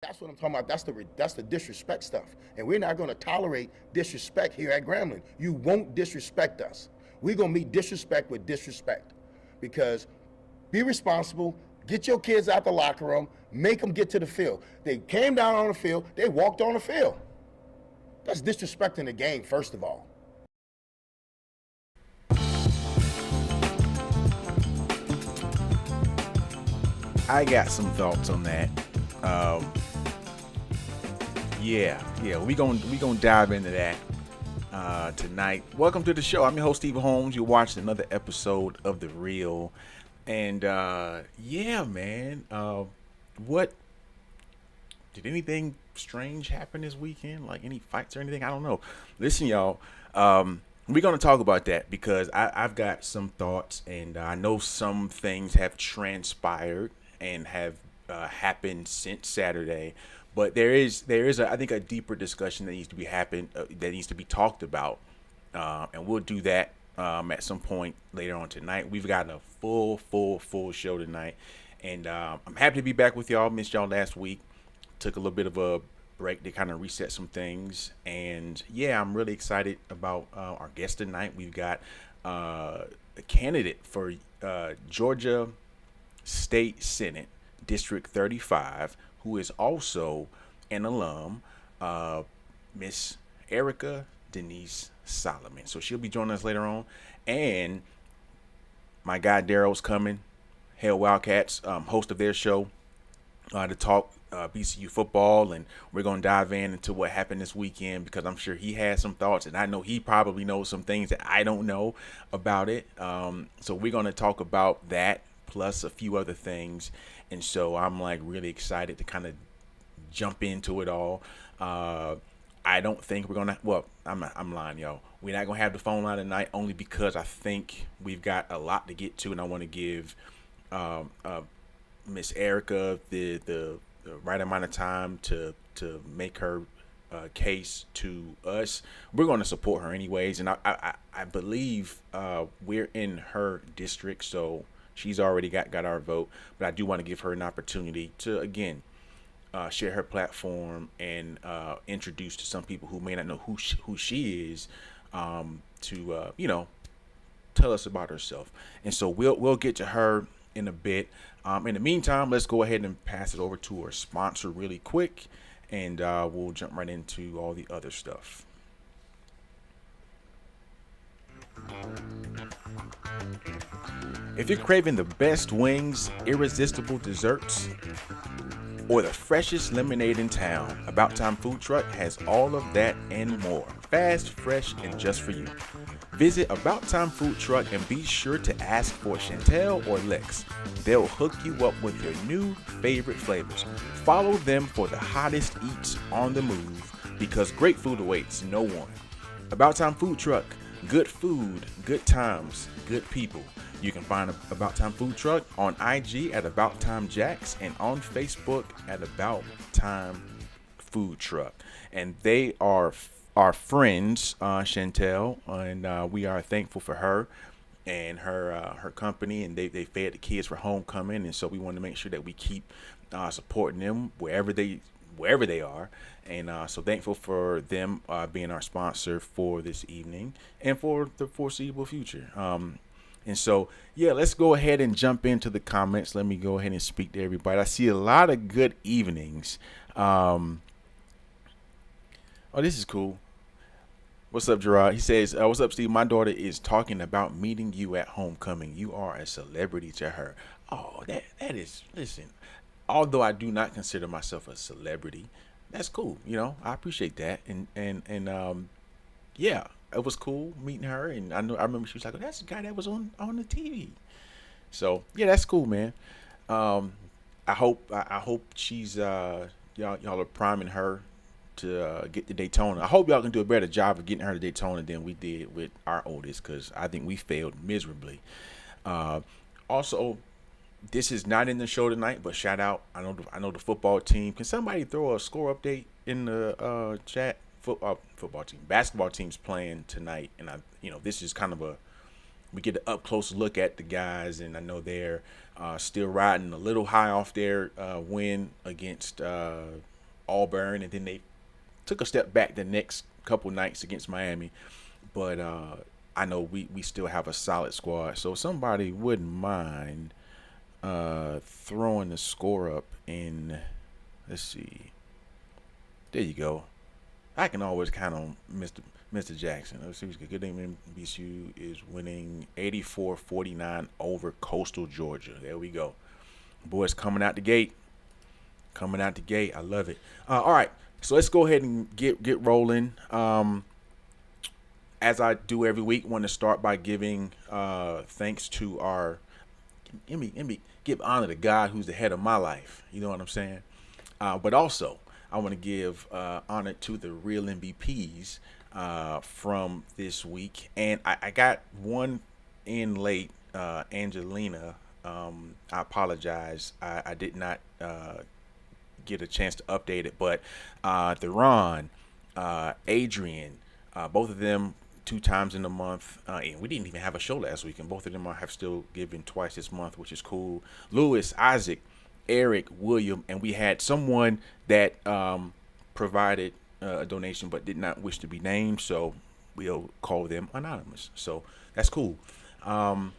That's what I'm talking about. That's the disrespect stuff, and we're not going to tolerate disrespect here at Grambling. You won't disrespect us. We're going to meet disrespect with disrespect, because be responsible. Get your kids out the locker room. Make them get to the field. They came down on the field. They walked on the field. That's disrespecting the game, first of all. I got some thoughts on that. Um, yeah, we gonna dive into that tonight. Welcome to the show. I'm your host Steve Holmes. You're watching another episode of The Real, and yeah, man. What did anything strange happen this weekend? Like any fights or anything? I don't know. Listen, y'all. We're gonna talk about that because I've got some thoughts, and I know some things have transpired and have happened since Saturday. But there is I think a deeper discussion that needs to be that needs to be talked about, and we'll do that at some point later on tonight. We've got a full show tonight, and I'm happy to be back with y'all. Missed y'all last week. Took a little bit of a break to kind of reset some things, and yeah, I'm really excited about our guest tonight. We've got a candidate for Georgia State Senate District 35, who is also an alum, Miss Erica-Denise Solomon. So she'll be joining us later on, and my guy Daryl's coming. Hell Wildcats, host of their show, to talk BCU football, and we're going to dive into what happened this weekend because I'm sure he has some thoughts, and I know he probably knows some things that I don't know about it. So we're going to talk about that plus a few other things, and so I'm like really excited to kind of jump into it all. I don't think we're gonna. Well, I'm lying, y'all. We're not gonna have the phone line tonight, only because I think we've got a lot to get to, and I want to give Miss Erica the right amount of time to make her case to us. We're going to support her anyways, and I believe we're in her district, so she's already got our vote. But I do want to give her an opportunity to again share her platform and introduce to some people who may not know who she is, to tell us about herself. And so we'll get to her in a bit. In the meantime, let's go ahead and pass it over to our sponsor really quick, and we'll jump right into all the other stuff. If you're craving the best wings, irresistible desserts, or the freshest lemonade in town, About Time Food Truck has all of that and more. Fast, fresh, and just for you. Visit About Time Food Truck and be sure to ask for Chantel or Lex. They'll hook you up with your new favorite flavors. Follow them for the hottest eats on the move because great food awaits no one. About Time Food Truck. Good food, good times, good people. You can find About Time Food Truck on IG at About Time Jacks and on Facebook at About Time Food Truck. And they are our friends, Chantel, and we are thankful for her and her company, and they fed the kids for homecoming, and so we want to make sure that we keep supporting them wherever they are, and so thankful for them being our sponsor for this evening and for the foreseeable future. And so, yeah, let's go ahead and jump into the comments. Let me go ahead and speak to everybody. I see a lot of good evenings. Oh, this is cool. What's up, Gerard? He says, what's up, Steve? My daughter is talking about meeting you at homecoming. You are a celebrity to her. Oh, that is, listen, although I do not consider myself a celebrity, that's cool. I appreciate that. And yeah, it was cool meeting her. And I remember she was like, oh, that's the guy that was on the TV. So yeah, that's cool, man. I hope she's y'all are priming her to get to Daytona. I hope y'all can do a better job of getting her to Daytona than we did with our oldest, because I think we failed miserably. Also, this is not in the show tonight, but shout out. I know the football team. Can somebody throw a score update in the chat? Football team, basketball team's playing tonight, and this is kind of we get an up close look at the guys, and I know they're still riding a little high off their win against Auburn, and then they took a step back the next couple nights against Miami. But I know we still have a solid squad. So if somebody wouldn't mind throwing the score up in, let's see. There you go. I can always count on Mr. Jackson. Let's see who's good. Good name. BCU is winning 84-49 over Coastal Georgia. There we go. Boys coming out the gate. Coming out the gate. I love it. All right. So let's go ahead and get rolling. As I do every week, want to start by giving thanks to our. Let me give honor to God, who's the head of my life. You know what I'm saying? But also, I want to give honor to the real MVPs from this week. And I got one in late, Angelina. I apologize. I did not get a chance to update it. But Theron, Adrian, both of them 2 times in the month. And we didn't even have a show last week. And both of them have still given twice this month, which is cool. Lewis, Isaac, Eric, William, and we had someone that provided a donation but did not wish to be named, so we'll call them anonymous. So that's cool. And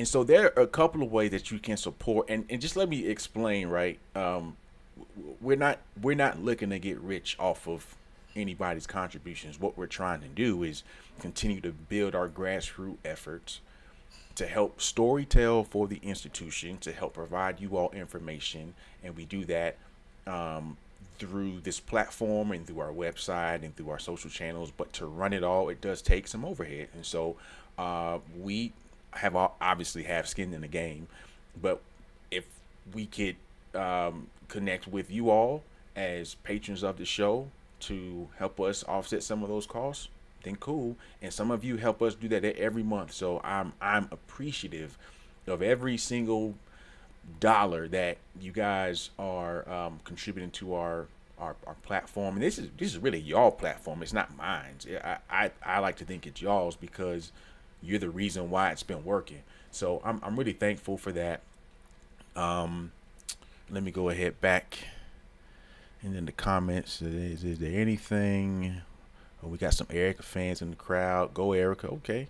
so there are a couple of ways that you can support, and just let me explain, right? We're not looking to get rich off of anybody's contributions. What we're trying to do is continue to build our grassroots efforts to help storytell for the institution, to help provide you all information. And we do that through this platform and through our website and through our social channels. But to run it all, it does take some overhead. And so we have obviously have skin in the game. But if we could connect with you all as patrons of the show to help us offset some of those costs, then cool. And some of you help us do that every month. So I'm appreciative of every single dollar that you guys are contributing to our platform. And this is really y'all platform. It's not mine. I like to think it's y'all's because you're the reason why it's been working. So I'm really thankful for that. Let me go ahead back and in the comments. Is there anything? Oh, we got some Erica fans in the crowd. Go Erica. Okay.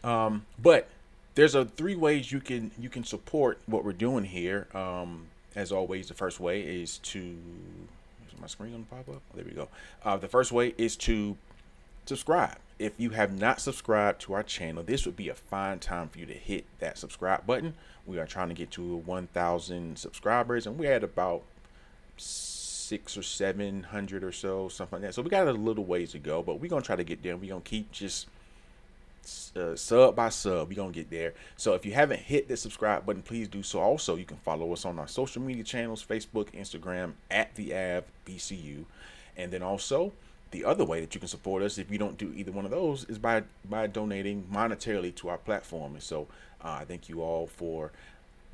But there's 3 ways you can support what we're doing here. As always, the first way is to. Is my screen gonna pop up? Oh, there we go. The first way is to subscribe. If you have not subscribed to our channel, this would be a fine time for you to hit that subscribe button. We are trying to get to 1,000 subscribers, and we're at about 600 or 700 or so, something like that. So we got a little ways to go, but we're gonna try to get there. We're gonna keep just sub by sub. We're gonna get there. So if you haven't hit the subscribe button, please do so. Also, you can follow us on our social media channels, Facebook, Instagram, at the AV BCU. And then also the other way that you can support us, if you don't do either one of those, is by donating monetarily to our platform. And so I thank you all for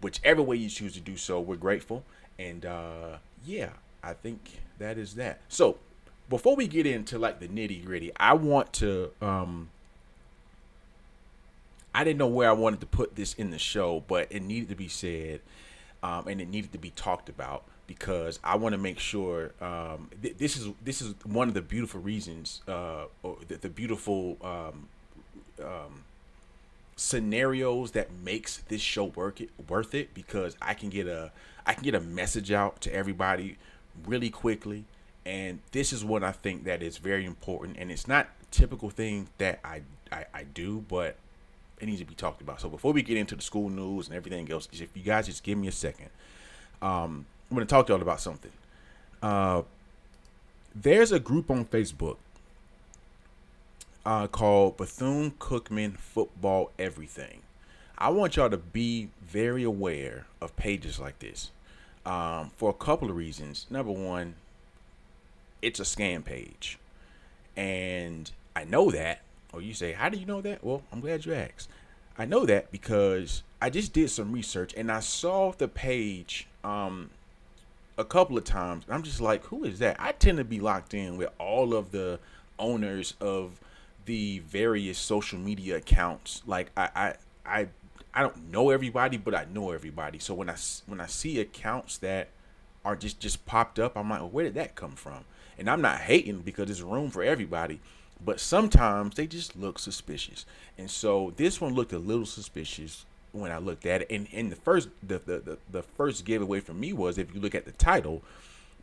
whichever way you choose to do so. We're grateful. And yeah, I think that is that. So before we get into like the nitty gritty, I want to I didn't know where I wanted to put this in the show, but it needed to be said, and it needed to be talked about because I want to make sure this is one of the beautiful reasons, or the beautiful scenarios that makes this show worth it because I can get a message out to everybody really quickly, and this is what I think that is very important, and it's not a typical thing that I do, but it needs to be talked about. So before we get into the school news and everything else, if you guys just give me a second, I'm going to talk to y'all about something. There's a group on Facebook called Bethune-Cookman Football Everything. I want y'all to be very aware of pages like this for a couple of reasons. Number one, it's a scam page. And I know that. Or you say, how do you know that? Well, I'm glad you asked. I know that because I just did some research and I saw the page a couple of times. I'm just like, who is that? I tend to be locked in with all of the owners of the various social media accounts. Like I don't know everybody, but I know everybody. So when I see accounts that are just popped up. I'm like, well, where did that come from? And I'm not hating because there's room for everybody, but sometimes they just look suspicious. And so this one looked a little suspicious when I looked at it. And the first giveaway from me was, if you look at the title,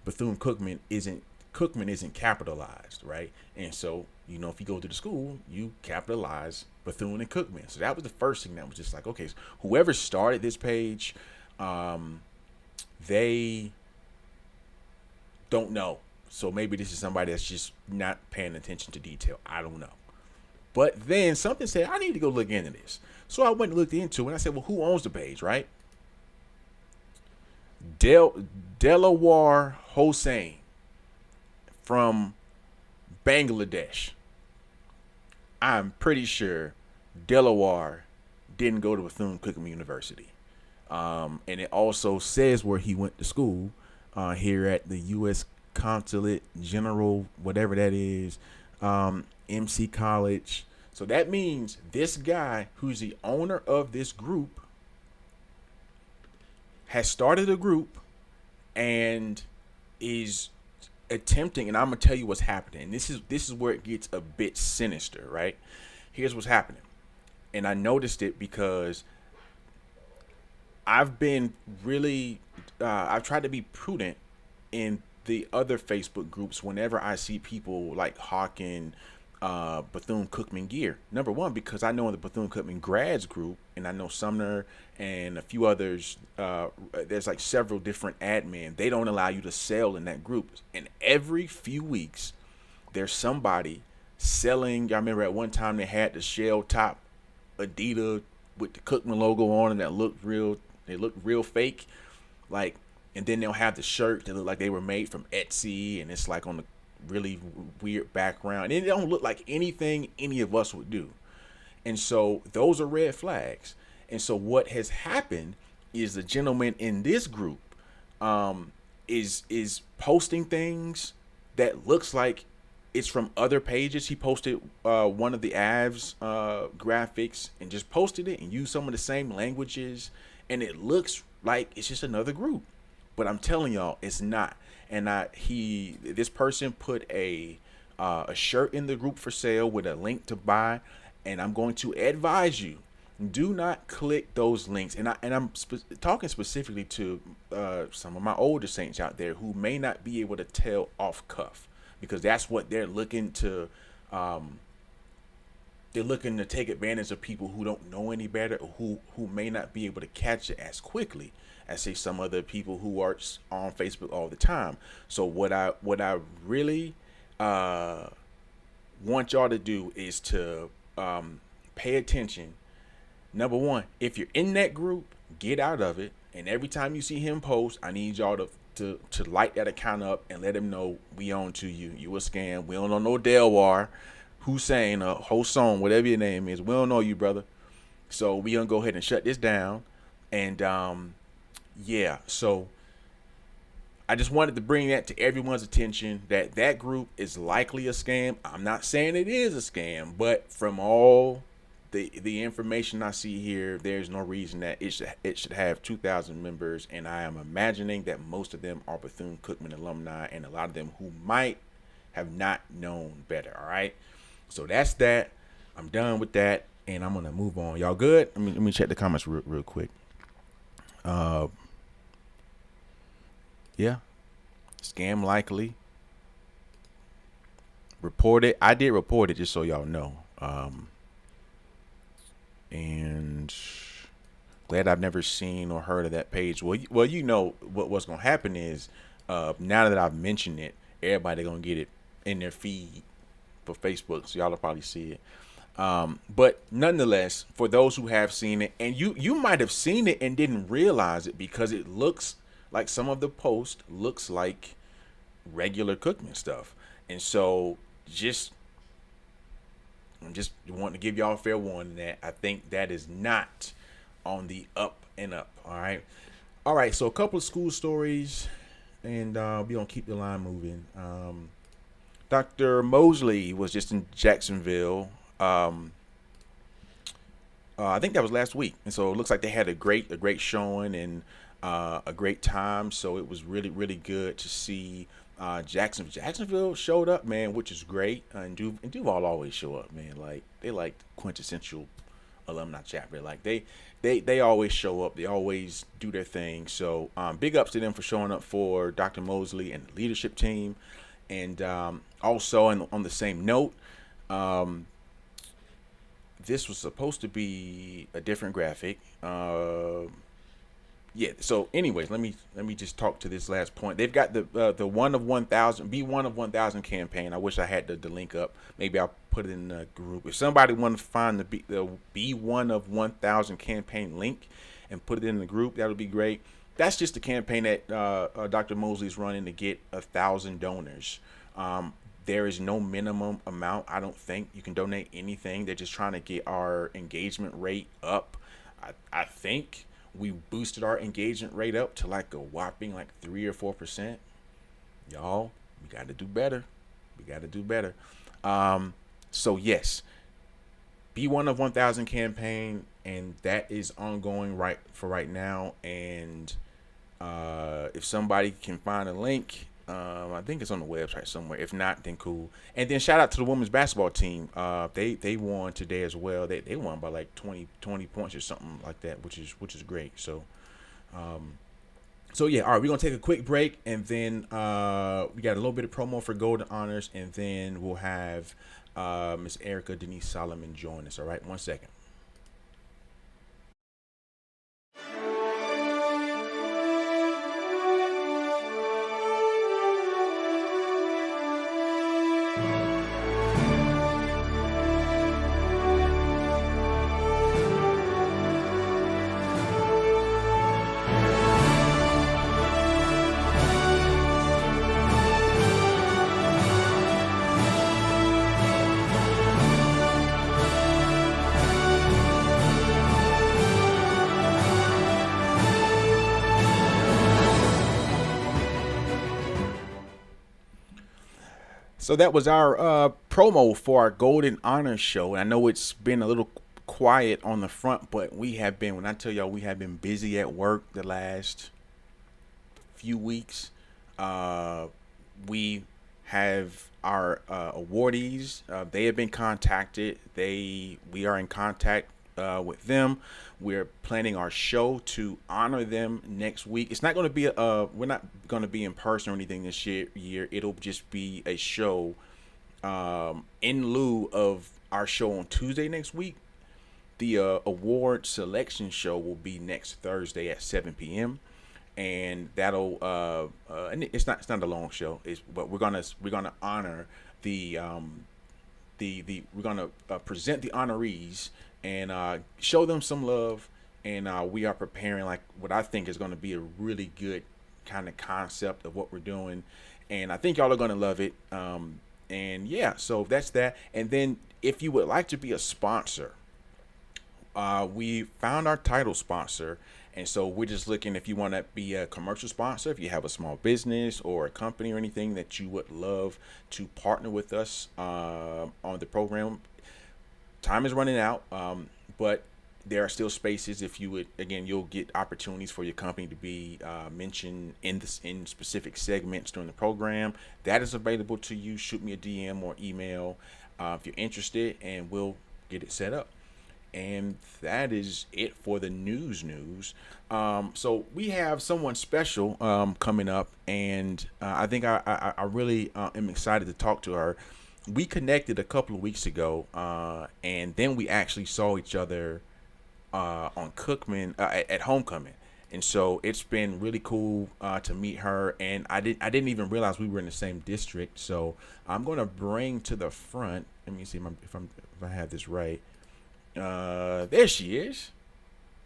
Bethune-Cookman isn't capitalized, right? And so, if you go to the school, you capitalize Bethune and Cookman. So that was the first thing that was just like, okay, so whoever started this page, they don't know. So maybe this is somebody that's just not paying attention to detail. I don't know. But then something said, I need to go look into this. So I went and looked into it, and I said, well, who owns the page, right? Delawar Hossain from Bangladesh. I'm pretty sure Delawar didn't go to Bethune-Cookman University. And it also says where he went to school, here at the U.S. Consulate General, whatever that is, MC College. So that means this guy, who's the owner of this group, has started a group and is attempting, and I'm gonna tell you what's happening. This is where it gets a bit sinister, right? Here's what's happening. And I noticed it because I've been really I've tried to be prudent in the other Facebook groups whenever I see people like hawking Bethune-Cookman gear. Number one, because I know in the Bethune-Cookman grads group, and I know Sumner and a few others, there's like several different admin. They don't allow you to sell in that group. And every few weeks, there's somebody selling. Y'all remember at one time they had the shell top Adidas with the Cookman logo on, and they looked real fake. Like, and then they'll have the shirt that look like they were made from Etsy, and it's like on the really weird background, and it don't look like anything any of us would do. And so those are red flags. And so what has happened is the gentleman in this group is posting things that looks like it's from other pages. He posted one of the AVS graphics and just posted it and used some of the same languages, and it looks like it's just another group. But I'm telling y'all, it's not. And this person put a shirt in the group for sale with a link to buy, and I'm going to advise you, do not click those links. And I'm talking specifically to some of my older saints out there who may not be able to tell off cuff, because that's what they're looking to. They're looking to take advantage of people who don't know any better, or who may not be able to catch it as quickly as, say, some other people who are on Facebook all the time. So what I really want y'all to do is to pay attention. Number one, if you're in that group, get out of it. And every time you see him post, I need y'all to light that account up and let him know we on to you. You a scam. We don't know no Delawar, Hussein, Hoson, whatever your name is. We don't know you, brother. So we gonna go ahead and shut this down. And yeah, so I just wanted to bring that to everyone's attention, that group is likely a scam. I'm not saying it is a scam, but from all the information I see here, there's no reason that it should have 2,000 members, and I am imagining that most of them are Bethune-Cookman alumni, and a lot of them who might have not known better. All right, so that's that. I'm done with that, and I'm gonna move on. Y'all good? Let me check the comments real quick. Yeah, scam likely. Reported. I did report it, just so y'all know. And glad I've never seen or heard of that page. Well, you know what's gonna happen is, now that I've mentioned it, everybody gonna get it in their feed for Facebook, so y'all will probably see it. But nonetheless, for those who have seen it, and you might have seen it and didn't realize it, because it looks like some of the post looks like regular Cookman stuff. And so I'm just wanting to give y'all a fair warning that I think that is not on the up and up. All right. So a couple of school stories, and we're gonna keep the line moving. Dr. Mosley was just in Jacksonville. I think that was last week, and so it looks like they had a great showing, and a great time. So it was really, really good to see Jacksonville showed up, man, which is great. And Duval always show up, man. Like they like quintessential alumni chapter. Like they always show up. They always do their thing. So big ups to them for showing up for Dr. Mosley and the leadership team. And also, on the same note, this was supposed to be a different graphic. Yeah. So, anyways, let me just talk to this last point. They've got the 1 of 1,000, be 1 of 1,000 campaign. I wish I had the link up. Maybe I'll put it in the group. If somebody want to find the be 1 of 1,000 campaign link and put it in the group, that would be great. That's just the campaign that Dr. Mosley is running to get 1,000 donors. There is no minimum amount. I don't think you can donate anything. They're just trying to get our engagement rate up. I think we boosted our engagement rate up to like a whopping like 3 or 4%. Y'all, we got to do better. We got to do better. So yes, be 1 of 1,000 campaign, and that is ongoing right now. And if somebody can find a link, I think it's on the website somewhere. If not, then cool. And then shout out to the women's basketball team. They won today as well. They won by like 20 points or something like that, which is great. So yeah. All right, we're gonna take a quick break, and then we got a little bit of promo for Golden Honors, and then we'll have Miss Erica-Denise Solomon join us. All right, 1 second. So that was our promo for our Golden Honors show. And I know it's been a little quiet on the front, but we have been, when I tell y'all, we have been busy at work the last few weeks. We have our awardees. They have been contacted. We are in contact with them. We're planning our show to honor them next week. It's not going to be we're not going to be in person or anything this year. It'll just be a show in lieu of our show on Tuesday next week. The award selection show will be next Thursday at 7 p.m. and that'll and it's not a long show. But we're gonna honor the we're gonna present the honorees and show them some love, and we are preparing like what I think is going to be a really good kind of concept of what we're doing, and I think y'all are going to love it. And yeah, so that's that. And then if you would like to be a sponsor, we found our title sponsor, and so we're just looking if you want to be a commercial sponsor, if you have a small business or a company or anything that you would love to partner with us on the program. Time is running out, but there are still spaces. If you would, again, you'll get opportunities for your company to be mentioned in specific segments during the program. That is available to you. Shoot me a DM or email if you're interested, and we'll get it set up. And that is it for the news. So we have someone special coming up, and I think I really am excited to talk to her. We connected a couple of weeks ago, and then we actually saw each other on Cookman at homecoming, and so it's been really cool to meet her. And I didn't even realize we were in the same district. So I'm gonna bring to the front. Let me see if I have this right. There she is,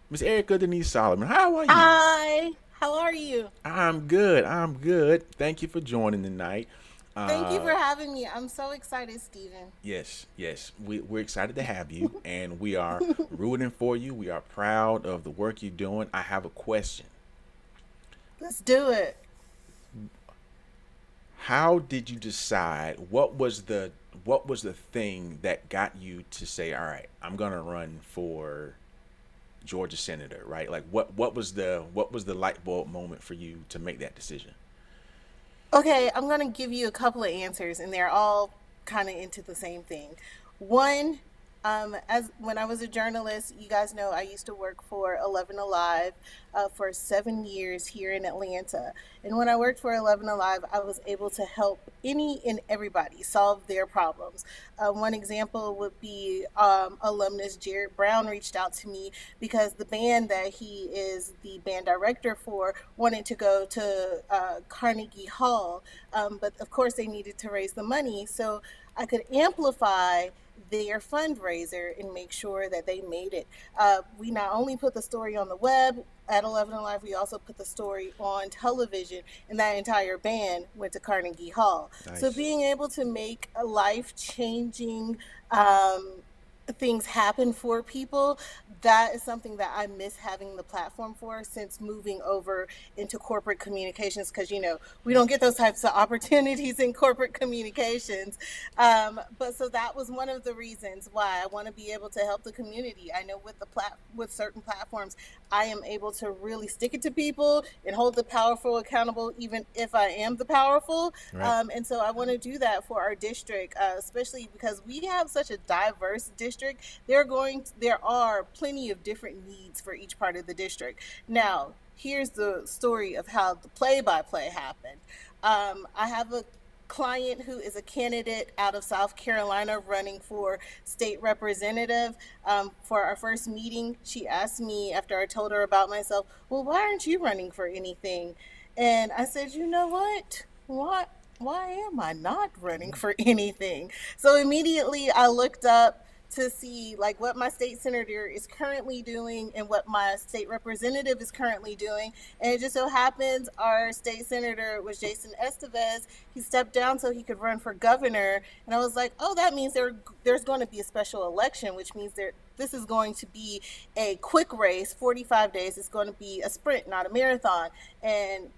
Miss Erica-Denise Solomon. How are you? Hi, how are you? I'm good. Thank you for joining tonight. Thank you for having me. I'm so excited, Steven. Yes. We're excited to have you, and we are rooting for you. We are proud of the work you're doing. I have a question. Let's do it. How did you decide? What was the thing that got you to say, all right, I'm gonna run for Georgia senator, right? Like what was the light bulb moment for you to make that decision? Okay, I'm going to give you a couple of answers, and they're all kind of into the same thing. One, as when I was a journalist, you guys know I used to work for 11 Alive for 7 years here in Atlanta. And when I worked for 11 Alive, I was able to help any and everybody solve their problems. One example would be alumnus Jared Brown reached out to me because the band that he is the band director for wanted to go to Carnegie Hall, but of course they needed to raise the money. So I could amplify their fundraiser and make sure that they made it. We not only put the story on the web at 11 Alive, we also put the story on television, and that entire band went to Carnegie Hall. Nice. So being able to make a life-changing things happen for people, that is something that I miss having the platform for since moving over into corporate communications, because we don't get those types of opportunities in corporate communications. But so that was one of the reasons why I want to be able to help the community. I know with certain platforms, I am able to really stick it to people and hold the powerful accountable, even if I am the powerful. Right. And so I want to do that for our district, especially because we have such a diverse district. There are plenty of different needs for each part of the district. Now, here's the story of how the play-by-play happened. I have a client who is a candidate out of South Carolina running for state representative. For our first meeting, she asked me after I told her about myself, well, why aren't you running for anything? And I said, you know what? Why am I not running for anything? So immediately I looked up to see like what my state senator is currently doing and what my state representative is currently doing. And it just so happens our state senator was Jason Estevez. He stepped down so he could run for governor. And I was like, oh, that means there's going to be a special election, which means this is going to be a quick race, 45 days. It's going to be a sprint, not a marathon. And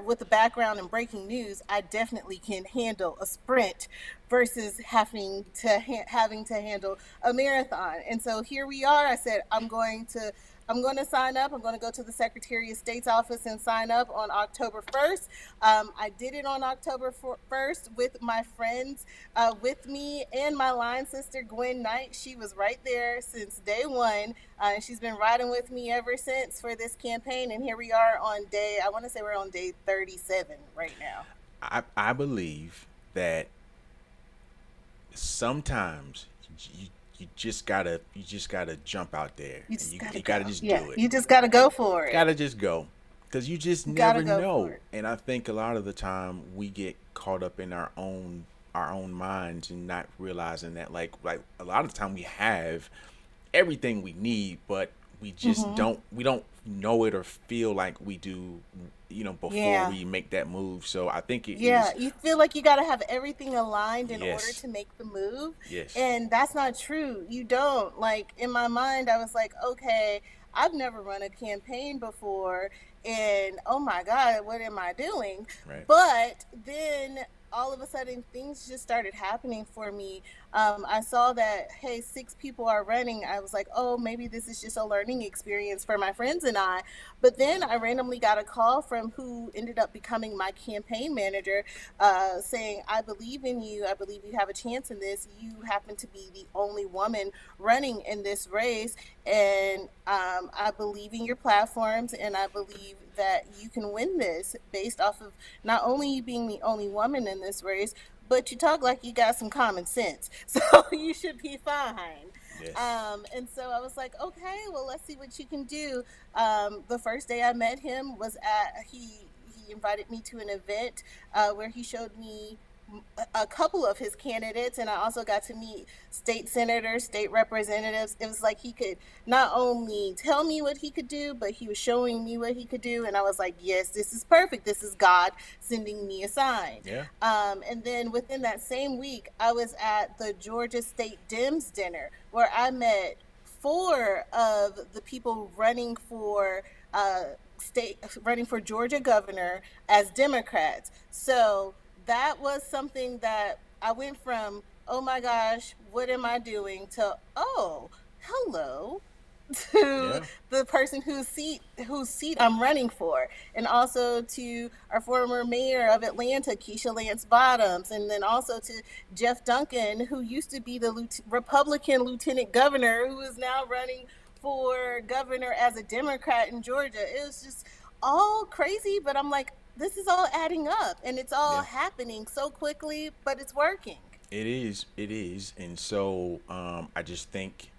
with the background in breaking news, I definitely can handle a sprint versus having to handle a marathon. And so here we are. I said, I'm going to sign up. I'm going to go to the Secretary of State's office and sign up on October 1st. I did it on October 1st with my friends with me and my line sister, Gwen Knight. She was right there since day one. And she's been riding with me ever since for this campaign. And here we are on I want to say we're on day 37 right now. I believe that sometimes you just gotta jump out there. You gotta just do it. You just gotta go for it. Gotta just go, because you just never know. And I think a lot of the time we get caught up in our own minds and not realizing that like a lot of the time we have everything we need, but we just don't know it or feel like we do, before we make that move. So I think it is. You feel like you got to have everything aligned in order to make the move. Yes. And that's not true. You don't. Like, in my mind, I was like, okay, I've never run a campaign before, and oh my God, what am I doing? Right. But then all of a sudden things just started happening for me. I saw that, hey, 6 people are running. I was like, oh, maybe this is just a learning experience for my friends and I. But then I randomly got a call from who ended up becoming my campaign manager, saying, I believe in you. I believe you have a chance in this. You happen to be the only woman running in this race. And I believe in your platforms, and I believe that you can win this based off of not only you being the only woman in this race, but you talk like you got some common sense. So you should be fine. Yes. And so I was like, okay, well, let's see what you can do. The first day I met him was he invited me to an event where he showed me a couple of his candidates, and I also got to meet state senators, state representatives. It was like he could not only tell me what he could do, but he was showing me what he could do, and I was like, yes, this is perfect. This is God sending me a sign. Yeah. And then within that same week, I was at the Georgia State Dems dinner where I met 4 of the people running for Georgia governor as Democrats. So that was something that I went from, oh my gosh, what am I doing, to, oh, hello, to Yeah. the person whose seat I'm running for, and also to our former mayor of Atlanta, Keisha Lance Bottoms, and then also to Jeff Duncan, who used to be the Republican lieutenant governor, who is now running for governor as a Democrat in Georgia. It was just all crazy, but I'm like, this is all adding up, and it's all Yeah. happening so quickly, but it's working. It is. It is. And so I just think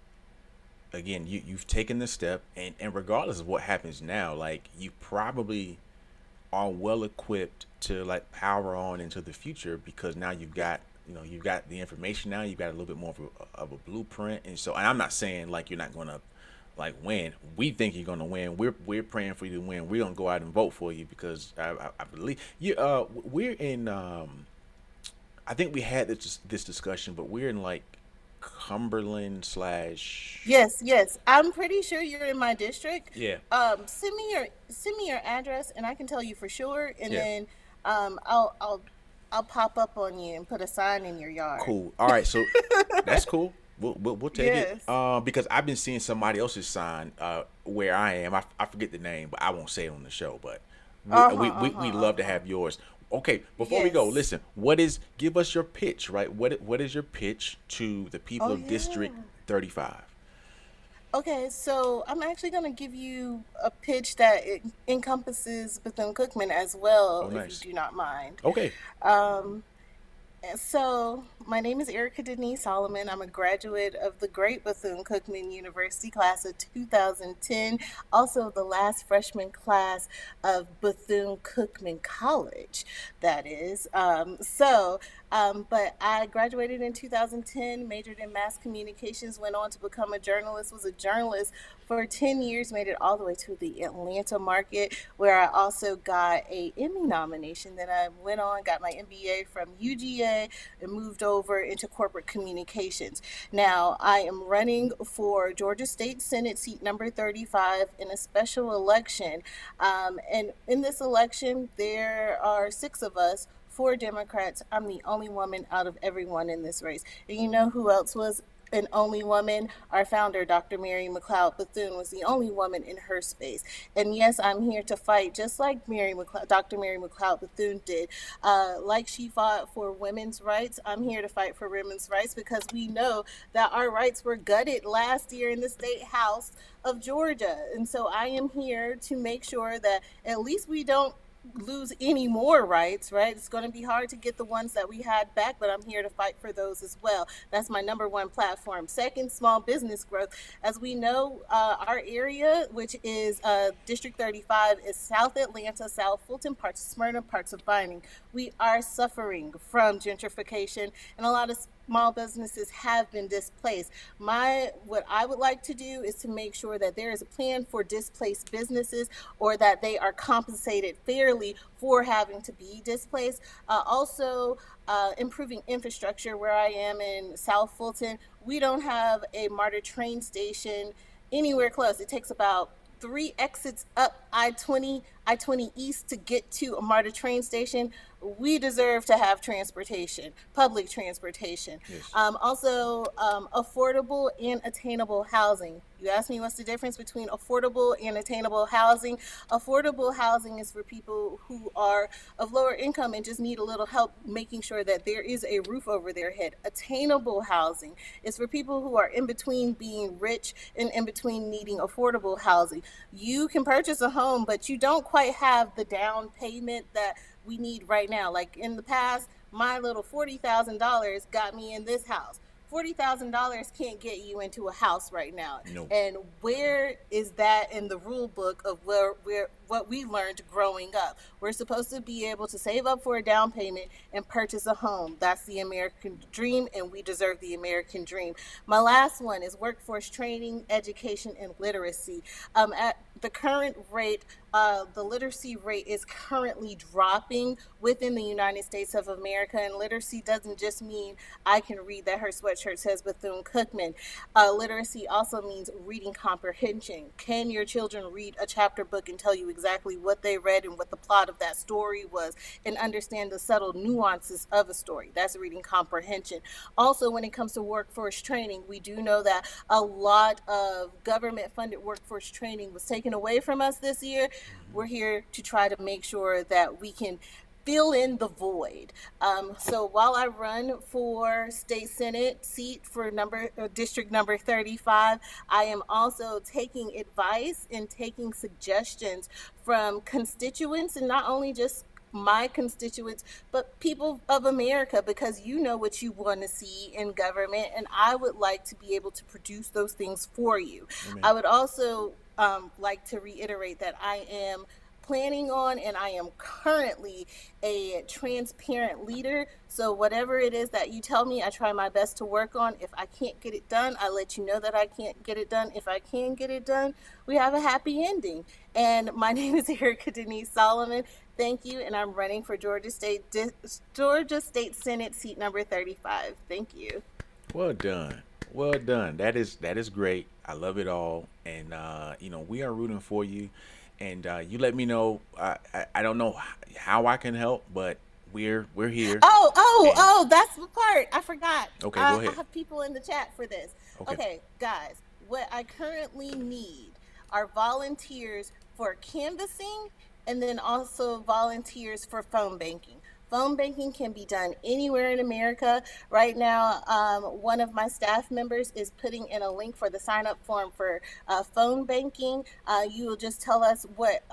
again, you've taken the step, and regardless of what happens now, like you probably are well equipped to like power on into the future because now you've got the information now, you've got a little bit more of a blueprint. And so, and I'm not saying like you're not gonna like win. We think you're gonna win. We're praying for you to win. We're gonna go out and vote for you because I believe you. We're in. I think we had this discussion, but we're in like Cumberland slash. Yes, yes. I'm pretty sure you're in my district. Yeah. Send me your address, and I can tell you for sure. And Yeah. then I'll pop up on you and put a sign in your yard. Cool. All right. So that's cool. We'll take it. Yes. Because I've been seeing somebody else's sign where I am. I forget the name, but I won't say it on the show. But Uh huh. we love to have yours. Okay. Before we go, Yes. listen. Give us your pitch, right? What is your pitch to the people Oh of District yeah. 35? Okay, so I'm actually going to give you a pitch that encompasses Bethune-Cookman as Oh, well, if you nice. do not mind. Okay. Um, So, my name is Erica-Denise Solomon. I'm a graduate of the great Bethune-Cookman University class of 2010, also the last freshman class of Bethune-Cookman College, that is. But I graduated in 2010, majored in mass communications, went on to become a journalist, was a journalist for 10 years, made it all the way to the Atlanta market, where I also got a Emmy nomination. Then I went on, got my MBA from UGA, and moved over into corporate communications. Now, I am running for Georgia State Senate seat number 35 in a special election. And in this election, there are six of us. Four Democrats. I'm the only woman out of everyone in this race. And you know who else was an only woman? Our founder, Dr. Mary McLeod Bethune, was the only woman in her space. And yes, I'm here to fight just like Dr. Mary McLeod Bethune did. Like she fought for women's rights, I'm here to fight for women's rights because we know that our rights were gutted last year in the state house of Georgia. And so I am here to make sure that at least we don't lose any more rights, right? It's going to be hard to get the ones that we had back, but I'm here to fight for those as well. That's my number one platform. Second, small business growth. As we know, our area, which is District 35, is South Atlanta, South Fulton, parts of Smyrna, parts of Vining. We are suffering from gentrification, and a lot of small businesses have been displaced. What I would like to do is to make sure that there is a plan for displaced businesses or that they are compensated fairly for having to be displaced. Also, improving infrastructure where I am in South Fulton. We don't have a MARTA train station anywhere close. It takes about three exits up I-20 East to get to a MARTA train station. We deserve to have transportation, public transportation. Yes. Affordable and attainable housing. You asked me what's the difference between affordable and attainable housing. Affordable housing is for people who are of lower income and just need a little help making sure that there is a roof over their head. Attainable housing is for people who are in between being rich and in between needing affordable housing. You can purchase a home, but you don't quite have the down payment that we need right now. Like in the past, my little $40,000 got me in this house. $40,000 can't get you into a house right now. No. And where is that in the rule book of where what we learned growing up? We're supposed to be able to save up for a down payment and purchase a home. That's the American dream, and we deserve the American dream. My last one is workforce training, education, and literacy. At the current rate, the literacy rate is currently dropping within the United States of America. And literacy doesn't just mean I can read that her sweatshirt says Bethune-Cookman. Literacy also means reading comprehension. Can your children read a chapter book and tell you exactly what they read and what the plot of that story was and understand the subtle nuances of a story? That's reading comprehension. Also, when it comes to workforce training, we do know that a lot of government funded workforce training was taken away from us this year. We're here to try to make sure that we can fill in the void. So while I run for state senate seat for district number 35, I am also taking advice and taking suggestions from constituents, and not only just my constituents, but people of America, because you know what you want to see in government, and I would like to be able to produce those things for you. Amen. I would also like to reiterate that I am planning on, and I am currently a transparent leader. So whatever it is that you tell me, I try my best to work on. If I can't get it done, I let you know that I can't get it done. If I can get it done, we have a happy ending. And my name is Erica-Denise Solomon. Thank you, and I'm running for Georgia State Senate seat number 35. Thank you. Well done. Well done. That is great. I love it all. And we are rooting for you. And you let me know. I don't know how I can help, but we're here. Oh, that's the part. I forgot. Okay, go ahead. I have people in the chat for this. Okay, guys, what I currently need are volunteers for canvassing, and then also volunteers for phone banking. Phone banking can be done anywhere in America. Right now, one of my staff members is putting in a link for the sign-up form for phone banking. You will just tell us what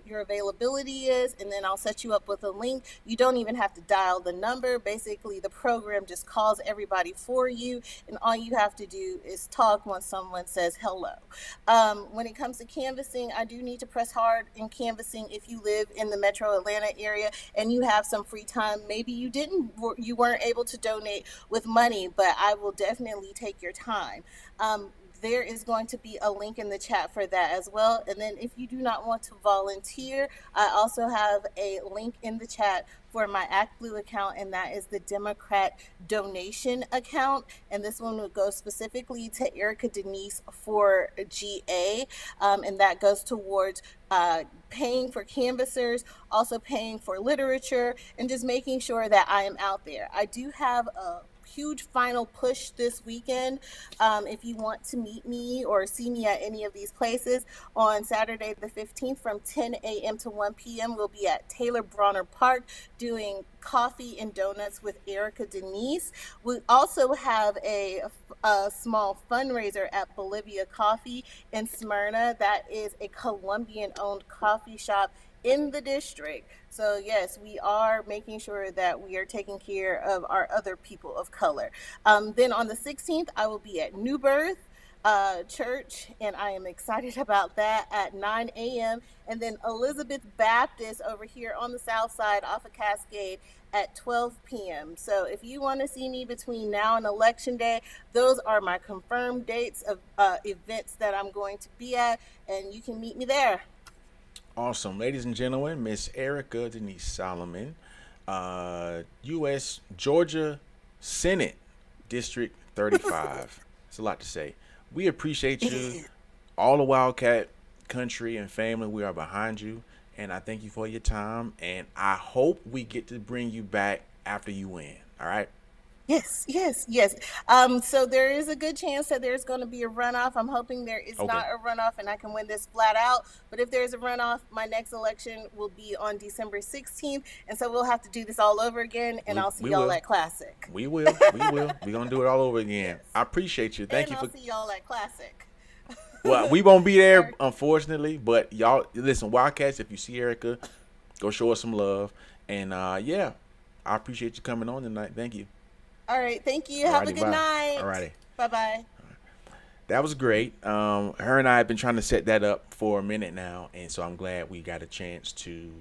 your availability is, and then I'll set you up with a link. You don't even have to dial the number. Basically, the program just calls everybody for you, and all you have to do is talk when someone says hello. When it comes to canvassing, I do need to press hard in canvassing if you live in the metro Atlanta area and you have some free time. Maybe you weren't able to donate with money, but I will definitely take your time. There is going to be a link in the chat for that as well. And then if you do not want to volunteer, I also have a link in the chat for my ActBlue account, and that is the Democrat donation account. And this one would go specifically to Erica-Denise for GA, and that goes towards paying for canvassers, also paying for literature, and just making sure that I am out there. I do have a huge final push this weekend. If you want to meet me or see me at any of these places, on Saturday the 15th from 10 a.m. to 1 p.m. we'll be at Taylor Bronner Park doing coffee and donuts with Erica-Denise. We also have a small fundraiser at Bolivia Coffee in Smyrna. That is a Colombian-owned coffee shop in the district. So yes, we are making sure that we are taking care of our other people of color. Then on the 16th, I will be at New Birth Church, and I am excited about that at 9 a.m. And then Elizabeth Baptist over here on the south side off of Cascade at 12 p.m. So if you want to see me between now and Election Day, those are my confirmed dates of events that I'm going to be at, and you can meet me there. Awesome. Ladies and gentlemen, Miss Erica-Denise Solomon, U.S. Georgia Senate District 35. It's a lot to say. We appreciate you, all the Wildcat country and family. We are behind you, and I thank you for your time, and I hope we get to bring you back after you win. All right? Yes. So there is a good chance that there's going to be a runoff. I'm hoping there is not a runoff and I can win this flat out. But if there's a runoff, my next election will be on December 16th. And so we'll have to do this all over again. And I'll see y'all at Classic. We will. We're going to do it all over again. Yes. I appreciate you. Thank you for. I'll see y'all at Classic. Well, we won't be there, unfortunately. But y'all, listen, Wildcats, if you see Erica, go show us some love. And I appreciate you coming on tonight. Thank you. All right, thank you. Have a good night. All righty. Bye-bye. That was great. Her and I have been trying to set that up for a minute now, and so I'm glad we got a chance to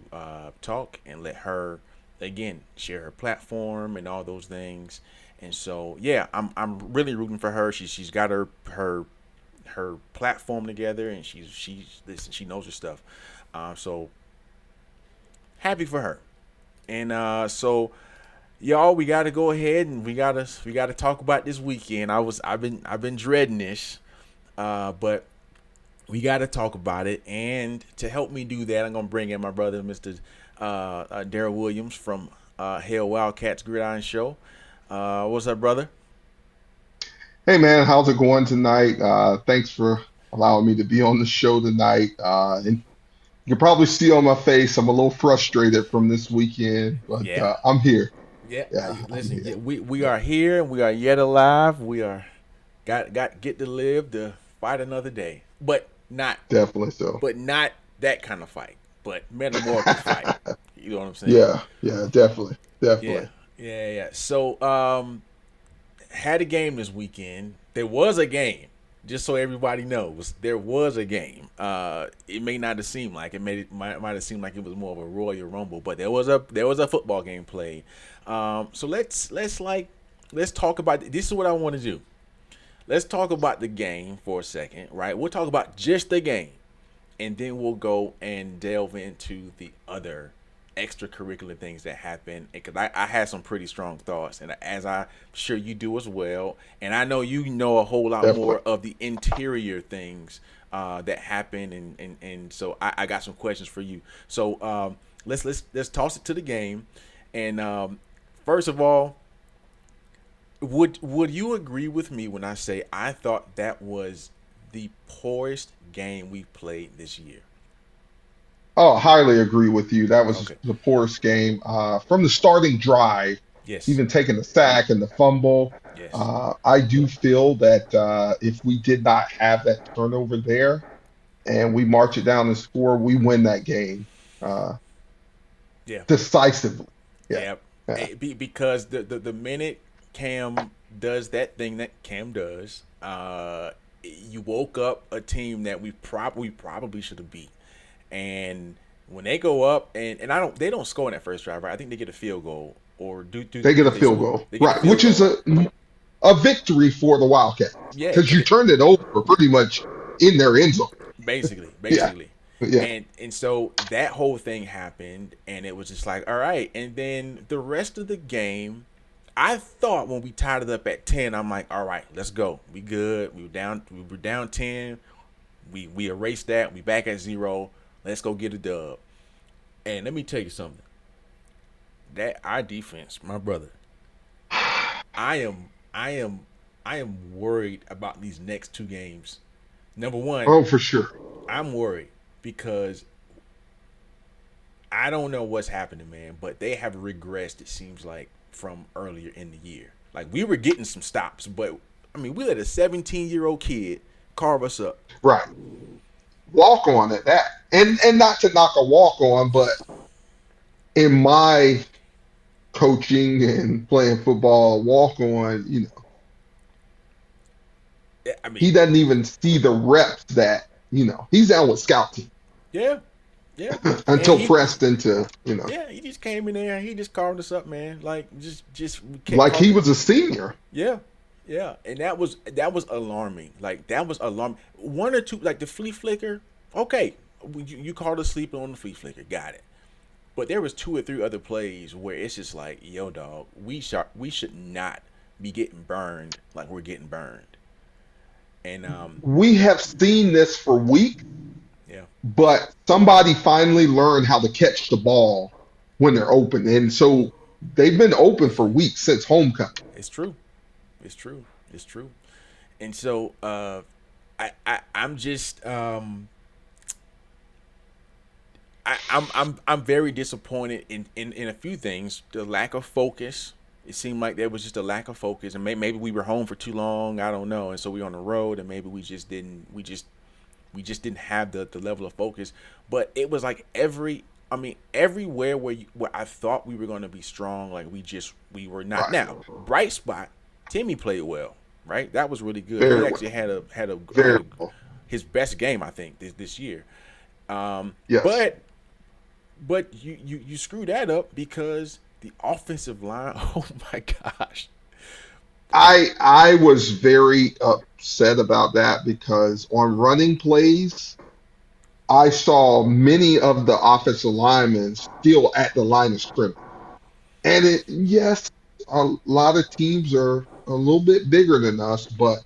talk and let her, again, share her platform and all those things. And so, yeah, I'm really rooting for her. She's got her her platform together, and listen, she knows her stuff. So happy for her. And so y'all, we gotta go ahead and we gotta talk about this weekend. I've been dreading this, but we gotta talk about it. And to help me do that, I'm gonna bring in my brother, Mr. Darryl Williams from Hell Wildcats Gridiron Show. What's up, brother? Hey man, how's it going tonight? Thanks for allowing me to be on the show tonight. And you can probably see on my face I'm a little frustrated from this weekend, but Yeah. I'm here. Yeah, Yeah, I'm listen, here. we are here. We are yet alive. We are got get to live to fight another day, but not Definitely so. that kind of fight, but metamorphic fight. You know what I'm saying? Yeah, definitely, Yeah, definitely. yeah. So, had a game this weekend. There was a game. Just so everybody knows, there was a game. It may not have seemed like it. Might have seemed like it was more of a Royal Rumble, but there was a football game played. So let's talk about. This is what I want to do. Let's talk about the game for a second, right? We'll talk about just the game, and then we'll go and delve into the other extracurricular things that happen, because I had some pretty strong thoughts, and as I'm sure you do as well, and I know you know a whole lot Definitely. more of the interior things that happen, and so I got some questions for you. So let's toss it to the game, and first of all, would you agree with me when I say I thought that was the poorest game we've played this year? Oh, highly agree with you. That was Okay. the poorest game. From the starting drive, Yes. even taking the sack and the fumble. Yes. I do feel that if we did not have that turnover there and we march it down and score, we win that game Yeah. decisively. Yeah, Yeah, yeah, because the minute Cam does that thing that Cam does, you woke up a team that we probably should have beat. And when they go up, and they don't score in that first drive, right? I think they get a field goal, or do they get a they field score? goal, They get a right? field Which is goal. a victory for the Wildcats Yeah, because you turned it over pretty much in their end zone. basically, Yeah, basically. yeah. And so that whole thing happened, and it was just like, all right. And then the rest of the game, I thought when we tied it up at 10, I'm like, all right, let's go. We good. We were down 10. We erased that. We back at 0. Let's go get a dub. And let me tell you something. That our defense, my brother, I am worried about these next two games. Number one, Oh, for sure. I'm worried because I don't know what's happening, man, but they have regressed, it seems like, from earlier in the year. Like, we were getting some stops, but I mean, we let a 17-year-old kid carve us up. Right. Walk on at that. And not to knock a walk on, but in my coaching and playing football, walk on, I mean, he doesn't even see the reps that, he's down with scout team yeah, yeah. And until pressed into, yeah, he just came in there and he just carved us up, man. Like, just we kept like he carving. was a senior. Yeah, yeah, and that was alarming. Like, that was alarming. One or two, like the flea flicker. Okay, you called us sleeping on the flea flicker, got it. But there was 2 or 3 other plays where it's just like, yo, dog, we should not be getting burned like we're getting burned. And We have seen this for weeks, yeah, but somebody finally learned how to catch the ball when they're open. And so they've been open for weeks since homecoming. it's true, it's true, it's true. And so I'm just I'm very disappointed in a few things. The lack of focus. It seemed like there was just a lack of focus, and maybe we were home for too long. I don't know, and so we on the road, and maybe we just didn't didn't have the level of focus. But it was like everywhere where I thought we were going to be strong, like we were not. Right. Now, bright spot, Timmy played well, right? That was really good. Very He well. actually had Very well. his best game, I think, this year. Yes. But you screw that up because the offensive line, oh my gosh. I was very upset about that because on running plays, I saw many of the offensive linemen still at the line of scrimmage. And yes, a lot of teams are a little bit bigger than us, but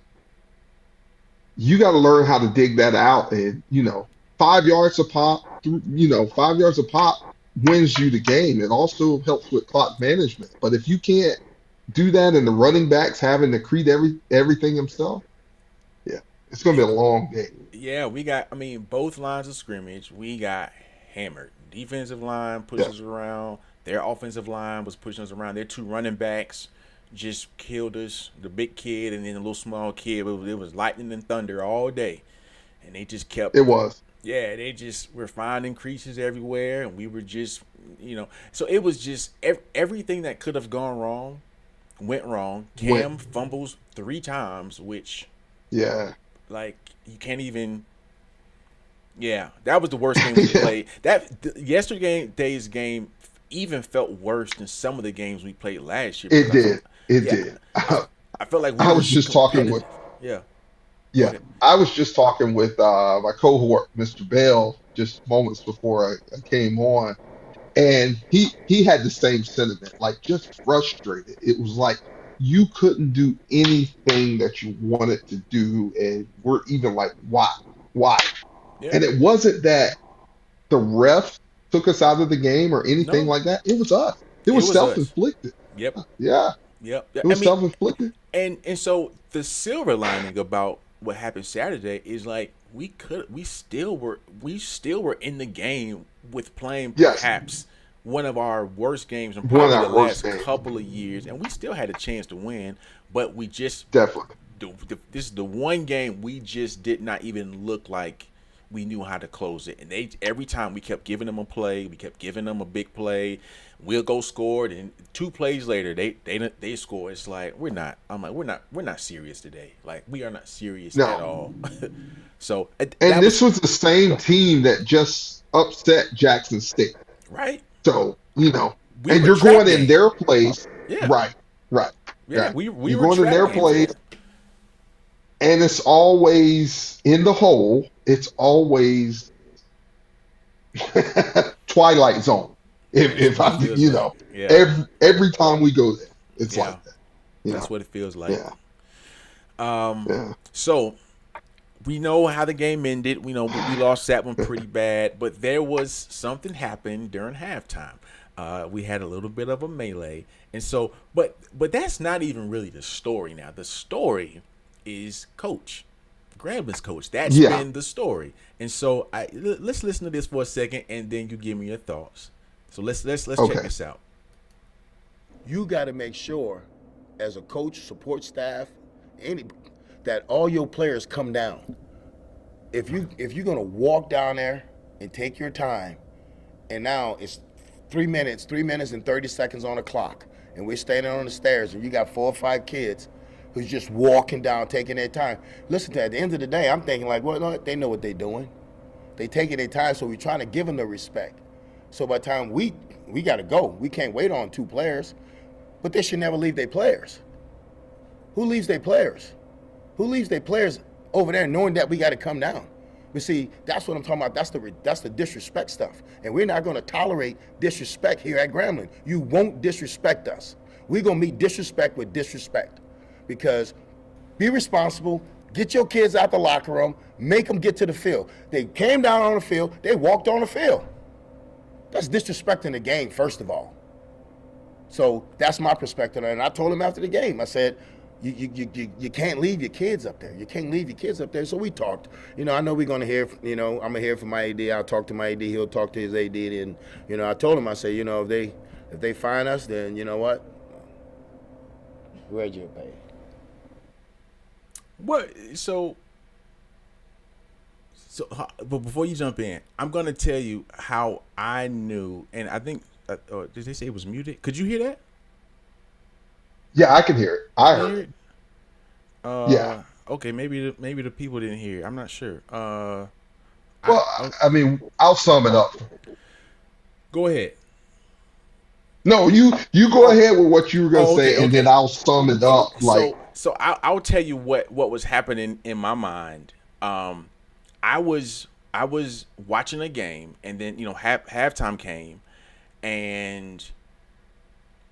you got to learn how to dig that out. And, 5 yards a pop, 5 yards a pop wins you the game. It also helps with clock management. But if you can't do that and the running backs having to create everything himself, yeah, it's going to be a long game. Yeah, we got. I mean, both lines of scrimmage, we got hammered. Defensive line Yeah, pushes around. Their offensive line was pushing us around. Their two running backs just killed us. The big kid and then the little small kid. It was lightning and thunder all day, and they just kept. it was. Yeah, they just were finding creases everywhere, and we were just, So it was just everything that could have gone wrong went wrong. Went, Cam fumbles 3 times, which yeah. like you can't even. Yeah, that was the worst game we Yeah, played. Yesterday's game even felt worse than some of the games we played last year it because did. It yeah, did. I, I felt like we I were was just talking competitive. with Yeah, go Yeah, ahead. I was just talking with my cohort, Mr. Bell, just moments before I came on, and he had the same sentiment, like just frustrated. It was like you couldn't do anything that you wanted to do, and we're even like, why? Yeah, And it wasn't that the ref took us out of the game or anything no, like that. It was us. It it was was us. self-inflicted. Yep, Yeah, yep. it I was mean, self-inflicted. and so the silver lining about what happened Saturday is like we still were in the game with playing Yes, perhaps one of our worst games in one of probably the our worst last games, couple of years, and we still had a chance to win, but we just definitely. this is the one game we just did not even look like we knew how to close it. And they every time we kept giving them a play, we kept giving them a big play. We'll go score, and 2 plays later they score. It's like we're not. I'm like we're not serious today. Like we are not serious at No. all. So And that was this was the same team that just upset Jackson State. right. So, We and were you're trap going in game. their place. Yeah, Right, right, yeah. right. We You're were going in trap their game for place, them. and it's always in the hole. It's always Twilight Zone. That's If what it I, feels like. Yeah, every time we go there, it's yeah. like that. That's what it feels like. Yeah, Um, yeah, so we know how the game ended. We know we lost that one pretty bad, but there was something happened during halftime. We had a little bit of a melee, and so, but that's not even really the story now. The story is Coach Grambling's coach. That's yeah. been the story, and so let's listen to this for a second, and then you give me your thoughts. So let's check Okay. this out. You got to make sure, as a coach, support staff, any that all your players come down. If you're gonna walk down there and take your time, and now it's 3 minutes and 30 seconds on the clock, and we're standing on the stairs, and you got 4 or 5 kids who's just walking down, taking their time. Listen to at the end of the day, I'm thinking like, well, no, they know what they're doing. They taking their time, so we're trying to give them the respect. So by the time we got to go, we can't wait on 2 players, but they should never leave their players. Who leaves their players? Who leaves their players over there knowing that we got to come down? But see, that's what I'm talking about. That's the disrespect stuff. And we're not going to tolerate disrespect here at Grambling. You won't disrespect us. We're going to meet disrespect with disrespect. Because be responsible, get your kids out the locker room, make them get to the field. They came down on the field, they walked on the field. That's disrespecting the game, first of all. So that's my perspective. And I told him after the game, I said, you can't leave your kids up there. You can't leave your kids up there. So we talked. I know we're going to hear, I'm going to hear from my AD. I'll talk to my AD. He'll talk to his AD. And, I told him, I said, if they find us, then you know what? Where'd you pay? What? But before you jump in, I'm gonna tell you how I knew, and I think, did they say it was muted? Could you hear that? Yeah, I can hear it. I You heard hear it. it? Yeah. Okay, maybe the people didn't hear. I'm not sure. I, Well, I I mean, I'll sum it up. Go ahead. No, you go ahead with what you were gonna Oh, okay, say, and then okay. I'll sum it up. Like, So I'll tell you what was happening in my mind. I was watching a game, and then halftime came, and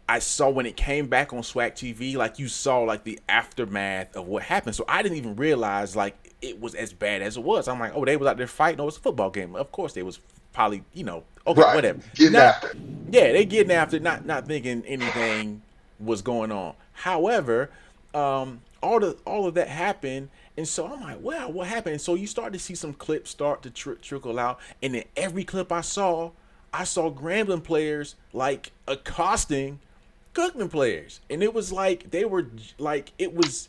I saw when it came back on Swag TV, like you saw like the aftermath of what happened. So I didn't even realize like it was as bad as it was. I'm like, oh, they was out there fighting. Oh, it's a football game. Of course they was probably, okay, right, whatever. getting Not, after it. yeah, they getting after it, not thinking anything was going on. However, all of that happened, and so I'm like, well, what happened? And so you start to see some clips start to trickle out, and in every clip I saw Grambling players like accosting Cookman players, and it was like they were like it was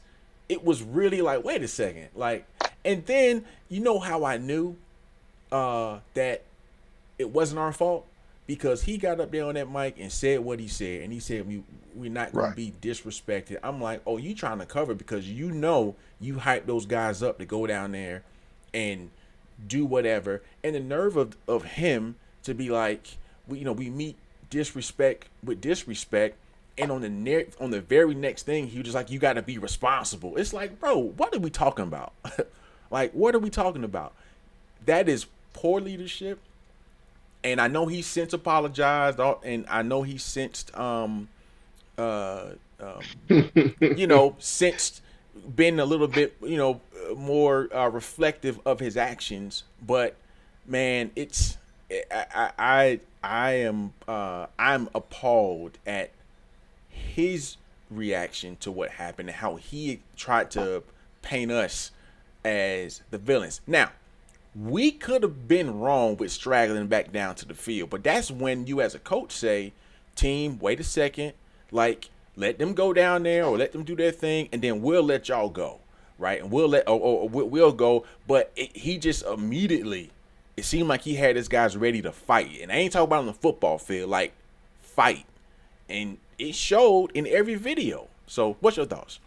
really like, wait a second, like, and then you know how I knew that it wasn't our fault, because he got up there on that mic and said what he said, and he said we're not going Right. to be disrespected. I'm like, oh, you trying to cover because you hype those guys up to go down there and do whatever, and the nerve of him to be like, we meet disrespect with disrespect, and on the very next thing he was just like, you got to be responsible. It's like, bro, what are we talking about? Like, what are we talking about? That is poor leadership. And I know he since apologized, and I know he since since been a little bit more reflective of his actions. But man, I'm appalled at his reaction to what happened and how he tried to paint us as the villains. Now, we could have been wrong with straggling back down to the field, but that's when you as a coach say, team, wait a second, like, let them go down there or let them do their thing, and then we'll let y'all go, right? And we'll go. But he just immediately, it seemed like he had his guys ready to fight. And I ain't talking about on the football field, like, fight. And it showed in every video. So what's your thoughts?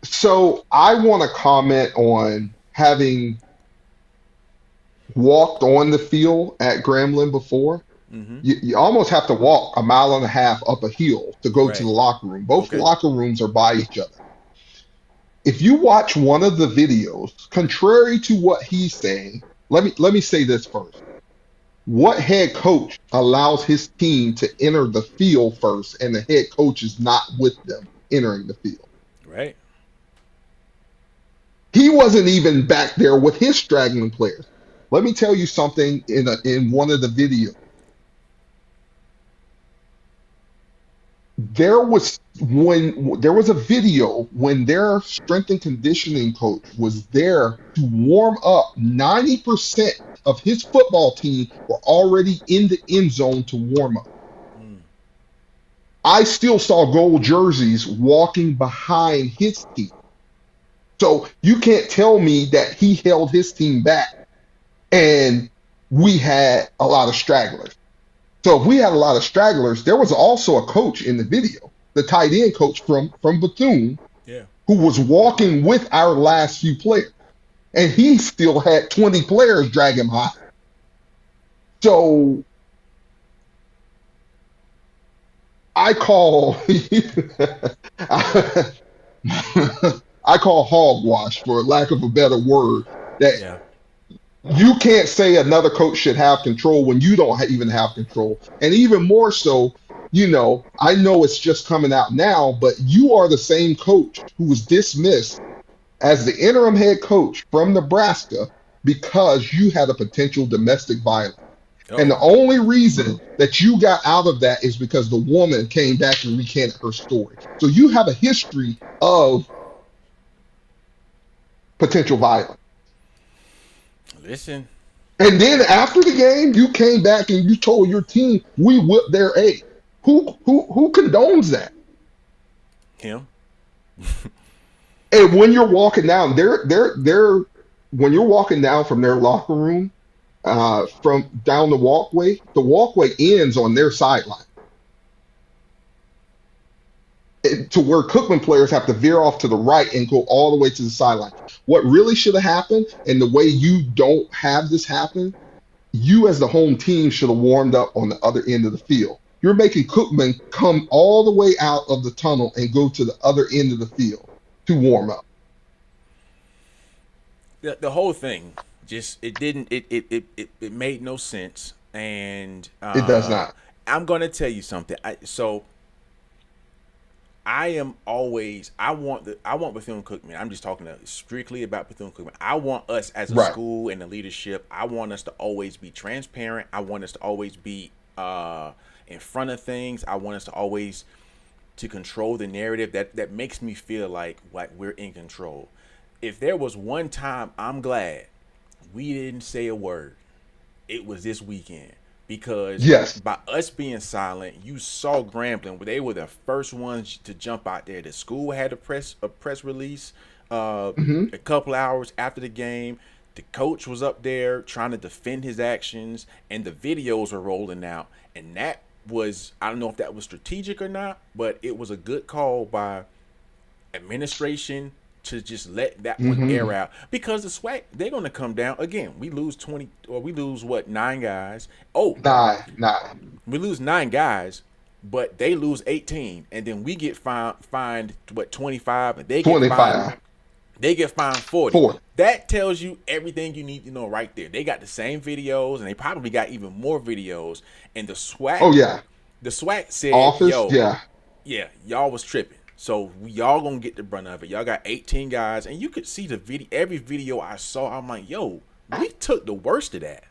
So I want to comment on having walked on the field at Grambling before. Mm-hmm. You almost have to walk a mile and a half up a hill to go to Right. the locker room. Both Okay. locker rooms are by each other. If you watch one of the videos, contrary to what he's saying, let me say this first. What head coach allows his team to enter the field first, and the head coach is not with them entering the field? Right. He wasn't even back there with his straggling players. Let me tell you something in one of the videos. There was a video when their strength and conditioning coach was there to warm up. 90% of his football team were already in the end zone to warm up. Mm. I still saw gold jerseys walking behind his team. So you can't tell me that he held his team back and we had a lot of stragglers. So if we had a lot of stragglers, there was also a coach in the video, the tight end coach from Bethune, Yeah. who was walking with our last few players. And he still had 20 players drag him high. So I call I call hogwash, for lack of a better word, that Yeah. you can't say another coach should have control when you don't even have control. And even more so, I know it's just coming out now, but you are the same coach who was dismissed as the interim head coach from Nebraska because you had a potential domestic violence. And Oh. the only reason that you got out of that is because the woman came back and recanted her story. So you have a history of potential violence. Listen. And then after the game, you came back and you told your team, we whipped their A. Who condones that? Him. And when you're walking down, when you're walking down from their locker room, from down the walkway ends on their sideline. To where Cookman players have to veer off to the right and go all the way to the sideline. What really should have happened, and the way you don't have this happen, you as the home team should have warmed up on the other end of the field. you're making Cookman come all the way out of the tunnel and go to the other end of the field to warm up. The whole thing just it made no sense, and It does not. I'm gonna tell you something. I want Bethune-Cookman. I'm just talking strictly about Bethune-Cookman. I want us as a Right. school and the leadership. I want us to always be transparent. I want us to always be in front of things. I want us to always to control the narrative. That makes me feel like we're in control. If there was one time I'm glad we didn't say a word, it was this weekend. Because Yes. by us being silent, you saw Grambling. They were the first ones to jump out there. The school had a press release a couple hours after the game. The coach was up there trying to defend his actions, and the videos were rolling out. And that was, I don't know if that was strategic or not, but it was a good call by administration to just let that one air out, because the SWAC, they're going to come down again. We lose 20, or we lose 9 guys. Nah. We lose 9 guys, but they lose 18, and then we get fined 25, and they get 25. fined 40. 40. That tells you everything you need to know right there. They got the same videos, and they probably got even more videos. And the SWAC, Oh yeah. the SWAC said, Office. "Yo, Yeah. y'all was tripping. So y'all gonna get the brunt of it. Y'all got 18 guys, and you could see the video. Every video I saw, I'm like, yo, we took the worst of that.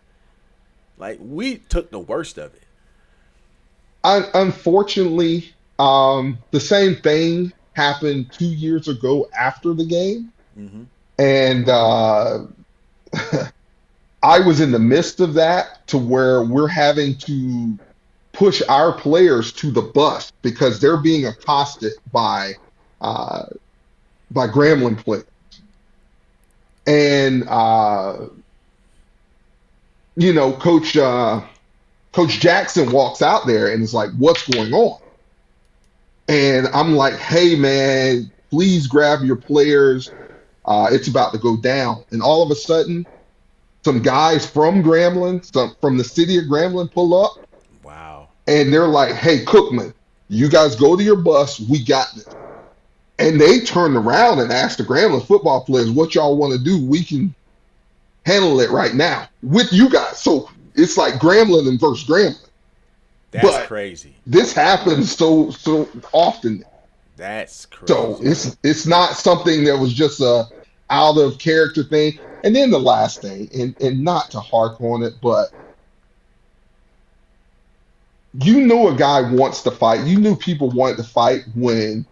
Like, we took the worst of it. Unfortunately, the same thing happened 2 years ago after the game, and I was in the midst of that, to where we're having to push our players to the bus because they're being accosted by Grambling players. And Coach Jackson walks out there and is like, "What's going on?" And I'm like, "Hey man, please grab your players. It's about to go down." And all of a sudden, some guys from Grambling, from the city of Grambling, pull up. Wow. And they're like, "Hey, Cookman, you guys go to your bus. We got this." And they turned around and asked the Grambling football players, "What y'all want to do? We can handle it right now with you guys." So it's like Grambling and versus Grambling. That's crazy. This happens so often. That's crazy. So it's not something that was just a out of character thing. And then the last thing, and not to hark on it, but you knew a guy wants to fight. You knew people wanted to fight when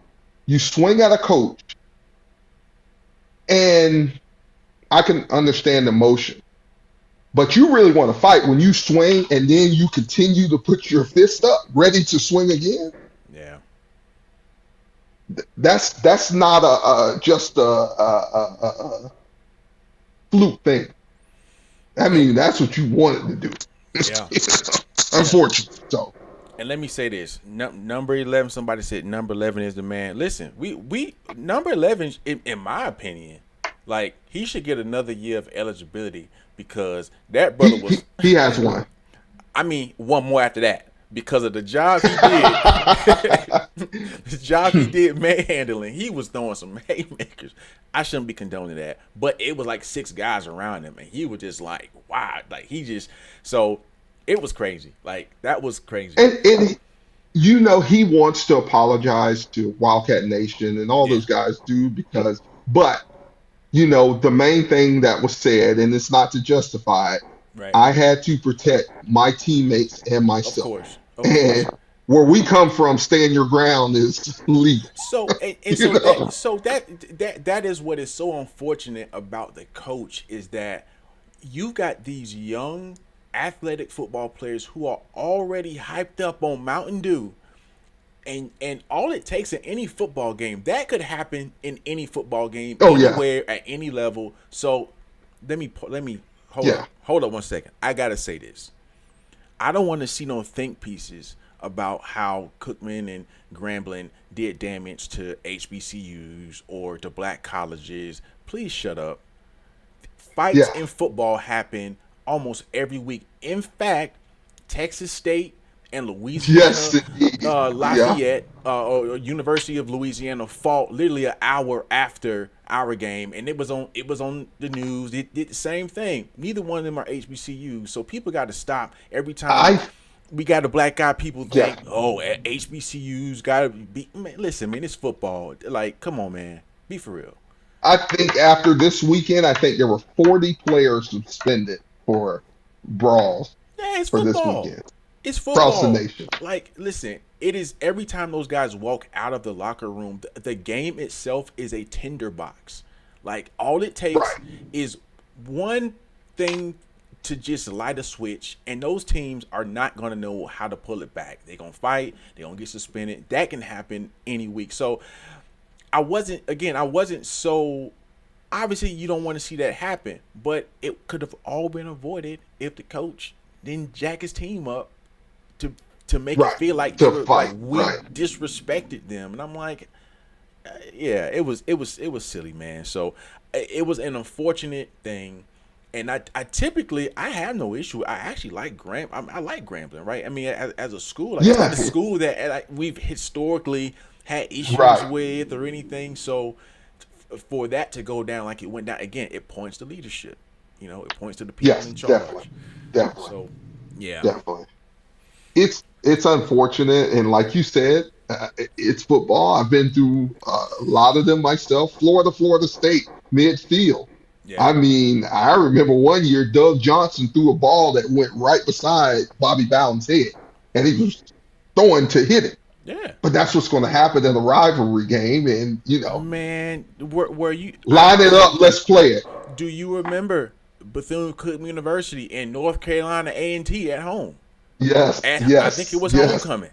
you swing at a coach. And I can understand emotion, but you really want to fight when you swing and then you continue to put your fist up, ready to swing again. Yeah. That's not just a fluke thing. I mean, that's what you wanted to do. Yeah. Unfortunately. So. And let me say this: number 11. Somebody said number 11 is the man. Listen, we number 11, in my opinion, like, he should get another year of eligibility, because that brother was. He has one. I mean, one more after that, because of the job he did. The job he did manhandling. He was throwing some haymakers. I shouldn't be condoning that, but it was like 6 guys around him, and he was just like, wow, like so. It was crazy. Like, that was crazy. And he wants to apologize to Wildcat Nation, and all those guys do, but the main thing that was said, and it's not to justify it, right. I had to protect my teammates and myself. Of course. And where we come from, stand your ground is legal. So that is what is so unfortunate about the coach, is that you got these young athletic football players who are already hyped up on Mountain Dew, and all it takes in any football game, that could happen in any football game, anywhere, at any level. So let me hold up 1 second. I gotta say this. I don't want to see no think pieces about how Cookman and Grambling did damage to HBCUs or to black colleges. Please shut up. Fights in football happen almost every week. In fact, Texas State and Louisiana, Yes, indeed. Yeah. Lafayette, or University of Louisiana fought literally an hour after our game, and it was on the news. It did the same thing. Neither one of them are HBCUs, so people got to stop every time. I We got a black guy. People yeah. think, oh, HBCUs gotta be. Man, listen, man, it's football. Like, come on, man, be for real. I think after this weekend, I think there were 40 players suspended for brawls Yeah, it's for this football. weekend It's across the football. nation. Like, listen, it is every time those guys walk out of the locker room, the game itself is a tinderbox. Like, all it takes Right. is one thing to just light a switch, and those teams are not going to know how to pull it back. They're going to fight, they're going to get suspended. That can happen any week. So, I wasn't so. Obviously, you don't want to see that happen, but it could have all been avoided if the coach didn't jack his team up to make it Right. feel like To they were fight. like we Right. disrespected them, and I'm like, yeah, it was silly, man. So it was an unfortunate thing, and I typically I have no issue. I actually like I like Grambling, right? I mean, as a school, like it's Yeah. not a school that like, we've historically had issues Right. with or anything. So for that to go down like it went down again, it points to leadership. It points to the people Yes, in charge. definitely. Definitely. So yeah, Definitely. It's unfortunate, and like you said, it's football. I've been through a lot of them myself. Florida State midfield. yeah, I mean, I remember one year Doug Johnson threw a ball that went right beside Bobby Bowden's head, and he was throwing to hit it. yeah. But that's what's going to happen in a rivalry game, and Man, were you? line it up. Let's play it. Do you remember Bethune-Cookman University in North Carolina A&T at home? Yes, And I think it yes, was yes. homecoming.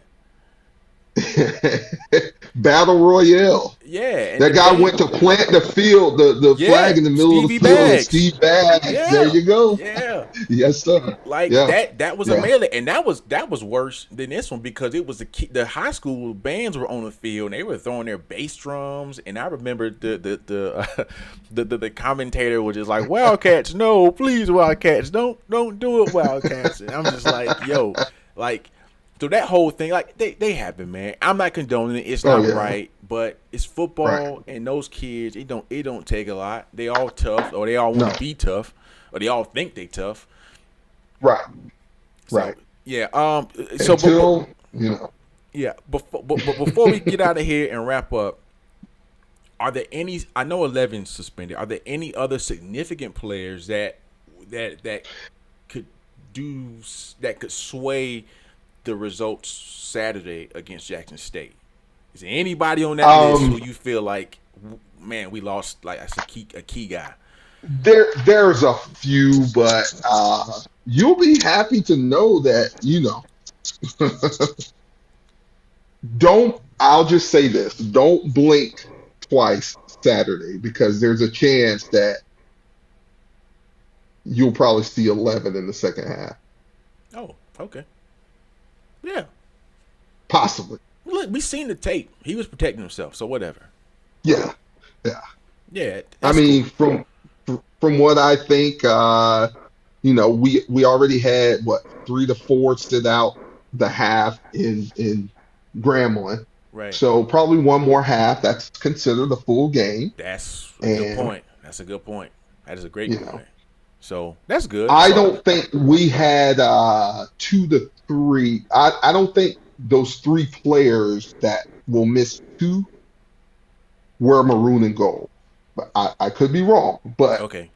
Battle Royale. Yeah, and That the guy band- went to plant the field, the Yeah, flag in the middle of the Stevie field. And Baggs. Steve Baggs. Yeah, There you go. yeah. Yes, sir. Like Yeah. that was Yeah. a melee, and that was worse than this one because it was the high school bands were on the field and they were throwing their bass drums, and I remember the commentator was just like, Wildcats, no, please, Wildcats, don't do it, Wildcats, and I'm just like, yo, like. So that whole thing, like they happen, man. I'm not condoning it. It's Oh, not yeah. right, but it's football, Right. and those kids, it don't take a lot. They all tough, or they all want No. to be tough, or they all think they tough. Right. So, Right. yeah. So Until, yeah. Before we get out of here and wrap up, are there any? I know 11 suspended. Are there any other significant players that could could sway the results Saturday against Jackson State? Is there anybody on that list who you feel like, man, we lost like a key guy? there's a few, but you'll be happy to know that, I'll just say this, don't blink twice Saturday, because there's a chance that you'll probably see 11 in the second half. Oh, okay. Yeah. Possibly. Look, we seen the tape. He was protecting himself, so whatever. Yeah. Yeah. Yeah. I that's mean, cool. from what I think, we already had 3 to 4 sit out the half in Grambling. Right. So probably one more half. That's considered a full game. That's a good And point. That's a good point. That is a great you point. know, So that's good. I So- don't think we had 2 to 3. I don't think those 3 players that will miss 2 were maroon and gold. But I could be wrong. But Okay.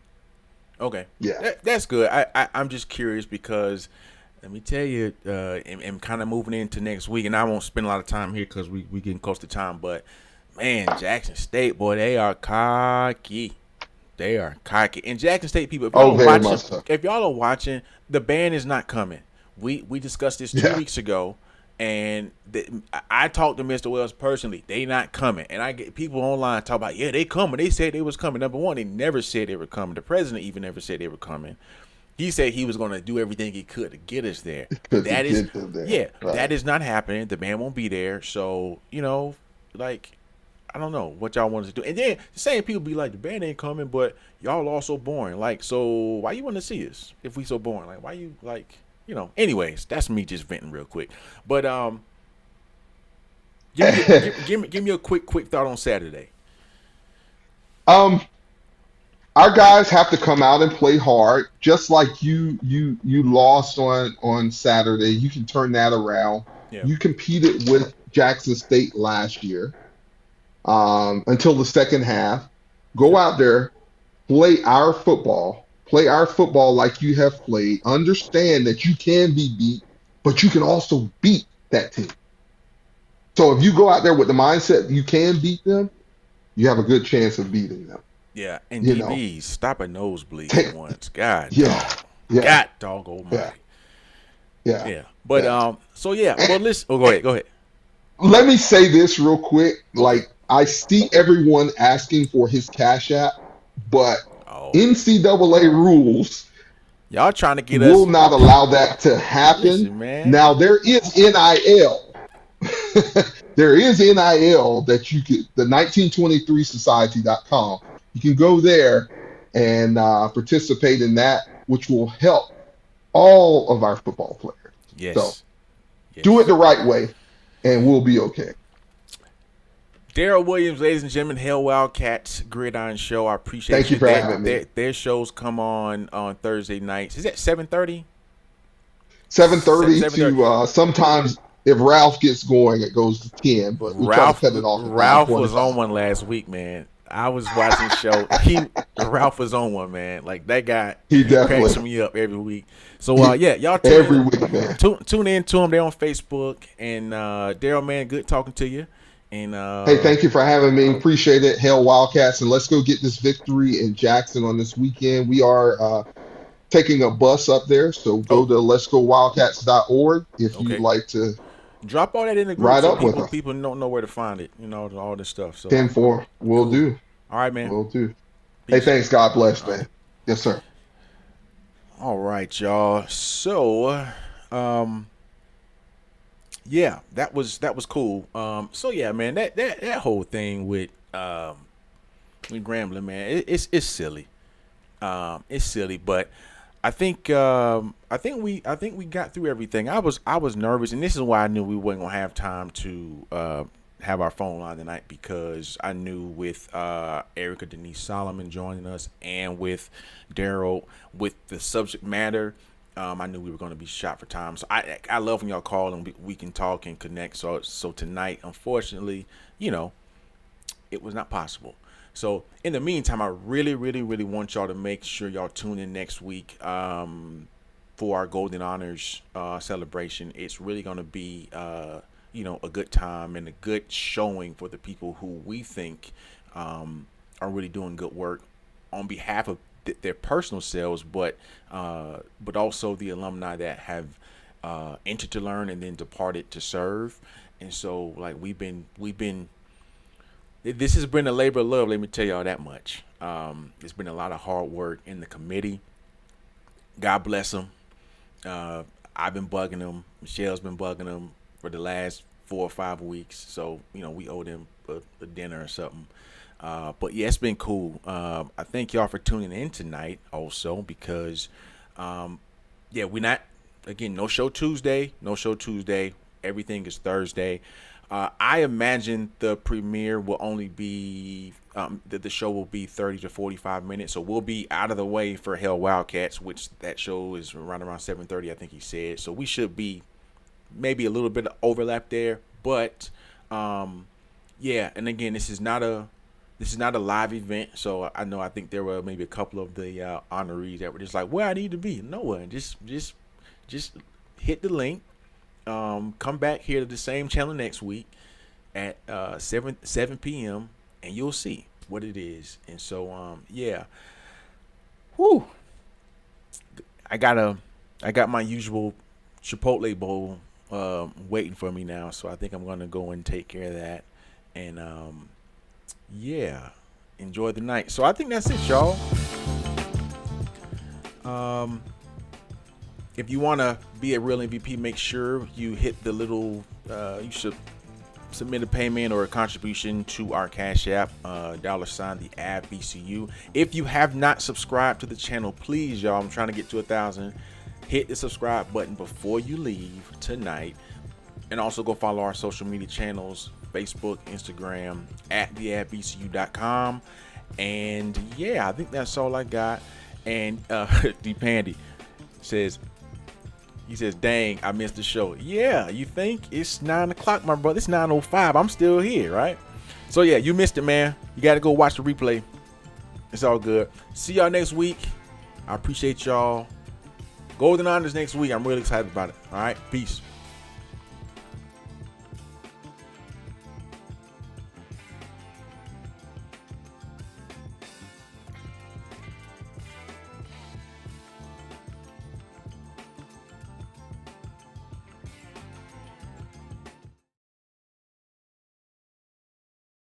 Okay. yeah. That's good. I'm just curious because let me tell you, I'm kind of moving into next week, and I won't spend a lot of time here because we getting close to time. But man, Jackson State, boy, they are cocky. They are cocky. And Jackson State people, Very much so. if y'all are watching, the ban is not coming. We discussed this 2 Yeah. weeks ago, and I talked to Mr. Wells personally. They not coming, and I get people online talk about, yeah, they coming. They said they was coming. Number one, they never said they were coming. The president even never said they were coming. He said he was going to do everything he could to get us there. Because That he is, did them there. yeah, Right. that is not happening. The man won't be there. So like, I don't know what y'all want us to do. And then the same people be like, the band ain't coming, but y'all all so boring. Like, so why you want to see us if we so boring? Like, why you like? Anyways, that's me just venting real quick. But give me a quick thought on Saturday. Our guys have to come out and play hard, just like you lost on Saturday. You can turn that around. Yeah. You competed with Jackson State last year until the second half. Go out there, play our football like you have played. Understand that you can be beat, but you can also beat that team. So if you go out there with the mindset you can beat them, you have a good chance of beating them. Yeah, and You DBs, stop a nosebleed Take- once. God, Yeah, yeah, God, dog almighty. yeah. Yeah. But Yeah. so yeah. Well, listen. Oh, go ahead. Let me say this real quick. Like, I see everyone asking for his Cash App, but Oh, NCAA rules y'all trying to get will us? not allow that to happen. Listen, man. Now, there is NIL. There is NIL that you could, the 1923society.com. You can go there and participate in that, which will help all of our football players. Yes. So, Yes. do it the right way, and we'll be okay. Daryl Williams, ladies and gentlemen, Hell Wildcats Gridiron Show. I appreciate Thank you for having me. Their shows come on Thursday nights. Is that 7:30? 7:30 7:30. to sometimes if Ralph gets going, it goes to 10, but we try to cut it off. At Ralph was 9:45. on one last week, man. I was watching the show. Ralph was on one, man. Like that guy, He cracks definitely me up every week. So yeah, y'all every week, man. tune in to him. They're on Facebook. And Daryl, man, good talking to you. And Hey, thank you for having me. Appreciate it. Hail Wildcats, and let's go get this victory in Jackson on this weekend. We are taking a bus up there, so go to letsgowildcats.org if Okay. you'd like to drop all that in the group Right so up with people, us. people don't know where to find it. All this stuff. So 10-4. We'll Cool. do. all right, man. We'll do. Hey, Peace. thanks. God bless, man. Yes, sir. All right, y'all. So, yeah, that was cool. So yeah, man, that whole thing with Grambling, man, it's silly. It's silly, but I think we got through everything. I was nervous, and this is why I knew we wasn't gonna have time to have our phone line tonight, because I knew with Erica-Denise Solomon joining us and with Daryl with the subject matter, I knew we were going to be shot for time. So I love when y'all call and we can talk and connect. So tonight, unfortunately, it was not possible. So in the meantime, I really, really, really want y'all to make sure y'all tune in next week for our Golden Honors celebration. It's really going to be a good time and a good showing for the people who we think are really doing good work on behalf of their personal selves, but also the alumni that have entered to learn and then departed to serve. And so, like, this has been a labor of love, let me tell y'all that much. It's been a lot of hard work in the committee. God bless them. I've been bugging them. Michelle's been bugging them for the last 4 or 5 weeks. So, we owe them a dinner or something. But yeah, it's been cool. I thank y'all for tuning in tonight also, because we're not, again, no show Tuesday. Everything is Thursday. I imagine the premiere will only be the show will be 30 to 45 minutes, so we'll be out of the way for Hell Wildcats, which that show is around 7:30, I think he said. So we should be maybe a little bit of overlap there, but yeah. And again, this is not a live event, so I think there were maybe a couple of the honorees that were just like, where I need to be. No one, just hit the link. Come back here to the same channel next week at 7 p.m. and you'll see what it is. And so yeah. Whoo. I got my usual Chipotle bowl waiting for me now, so I think I'm gonna go and take care of that. And yeah, enjoy the night. So I think that's it, y'all. If you want to be a real MVP, make sure you hit the little, you should submit a payment or a contribution to our Cash App, $ the BCU. If you have not subscribed to the channel, please, y'all, I'm trying to get to 1,000. hit the subscribe button before you leave tonight. And also go follow our social media channels, Facebook, Instagram, at theadbcu.com. And yeah, I think that's all I got. And D Pandy says, he says, dang, I missed the show. Yeah, you think? It's 9 o'clock, my brother. It's 9:05. I'm still here, right? So yeah, you missed it, man. You got to go watch the replay. It's all good. See y'all next week. I appreciate y'all. Golden Honors next week. I'm really excited about it. All right, peace.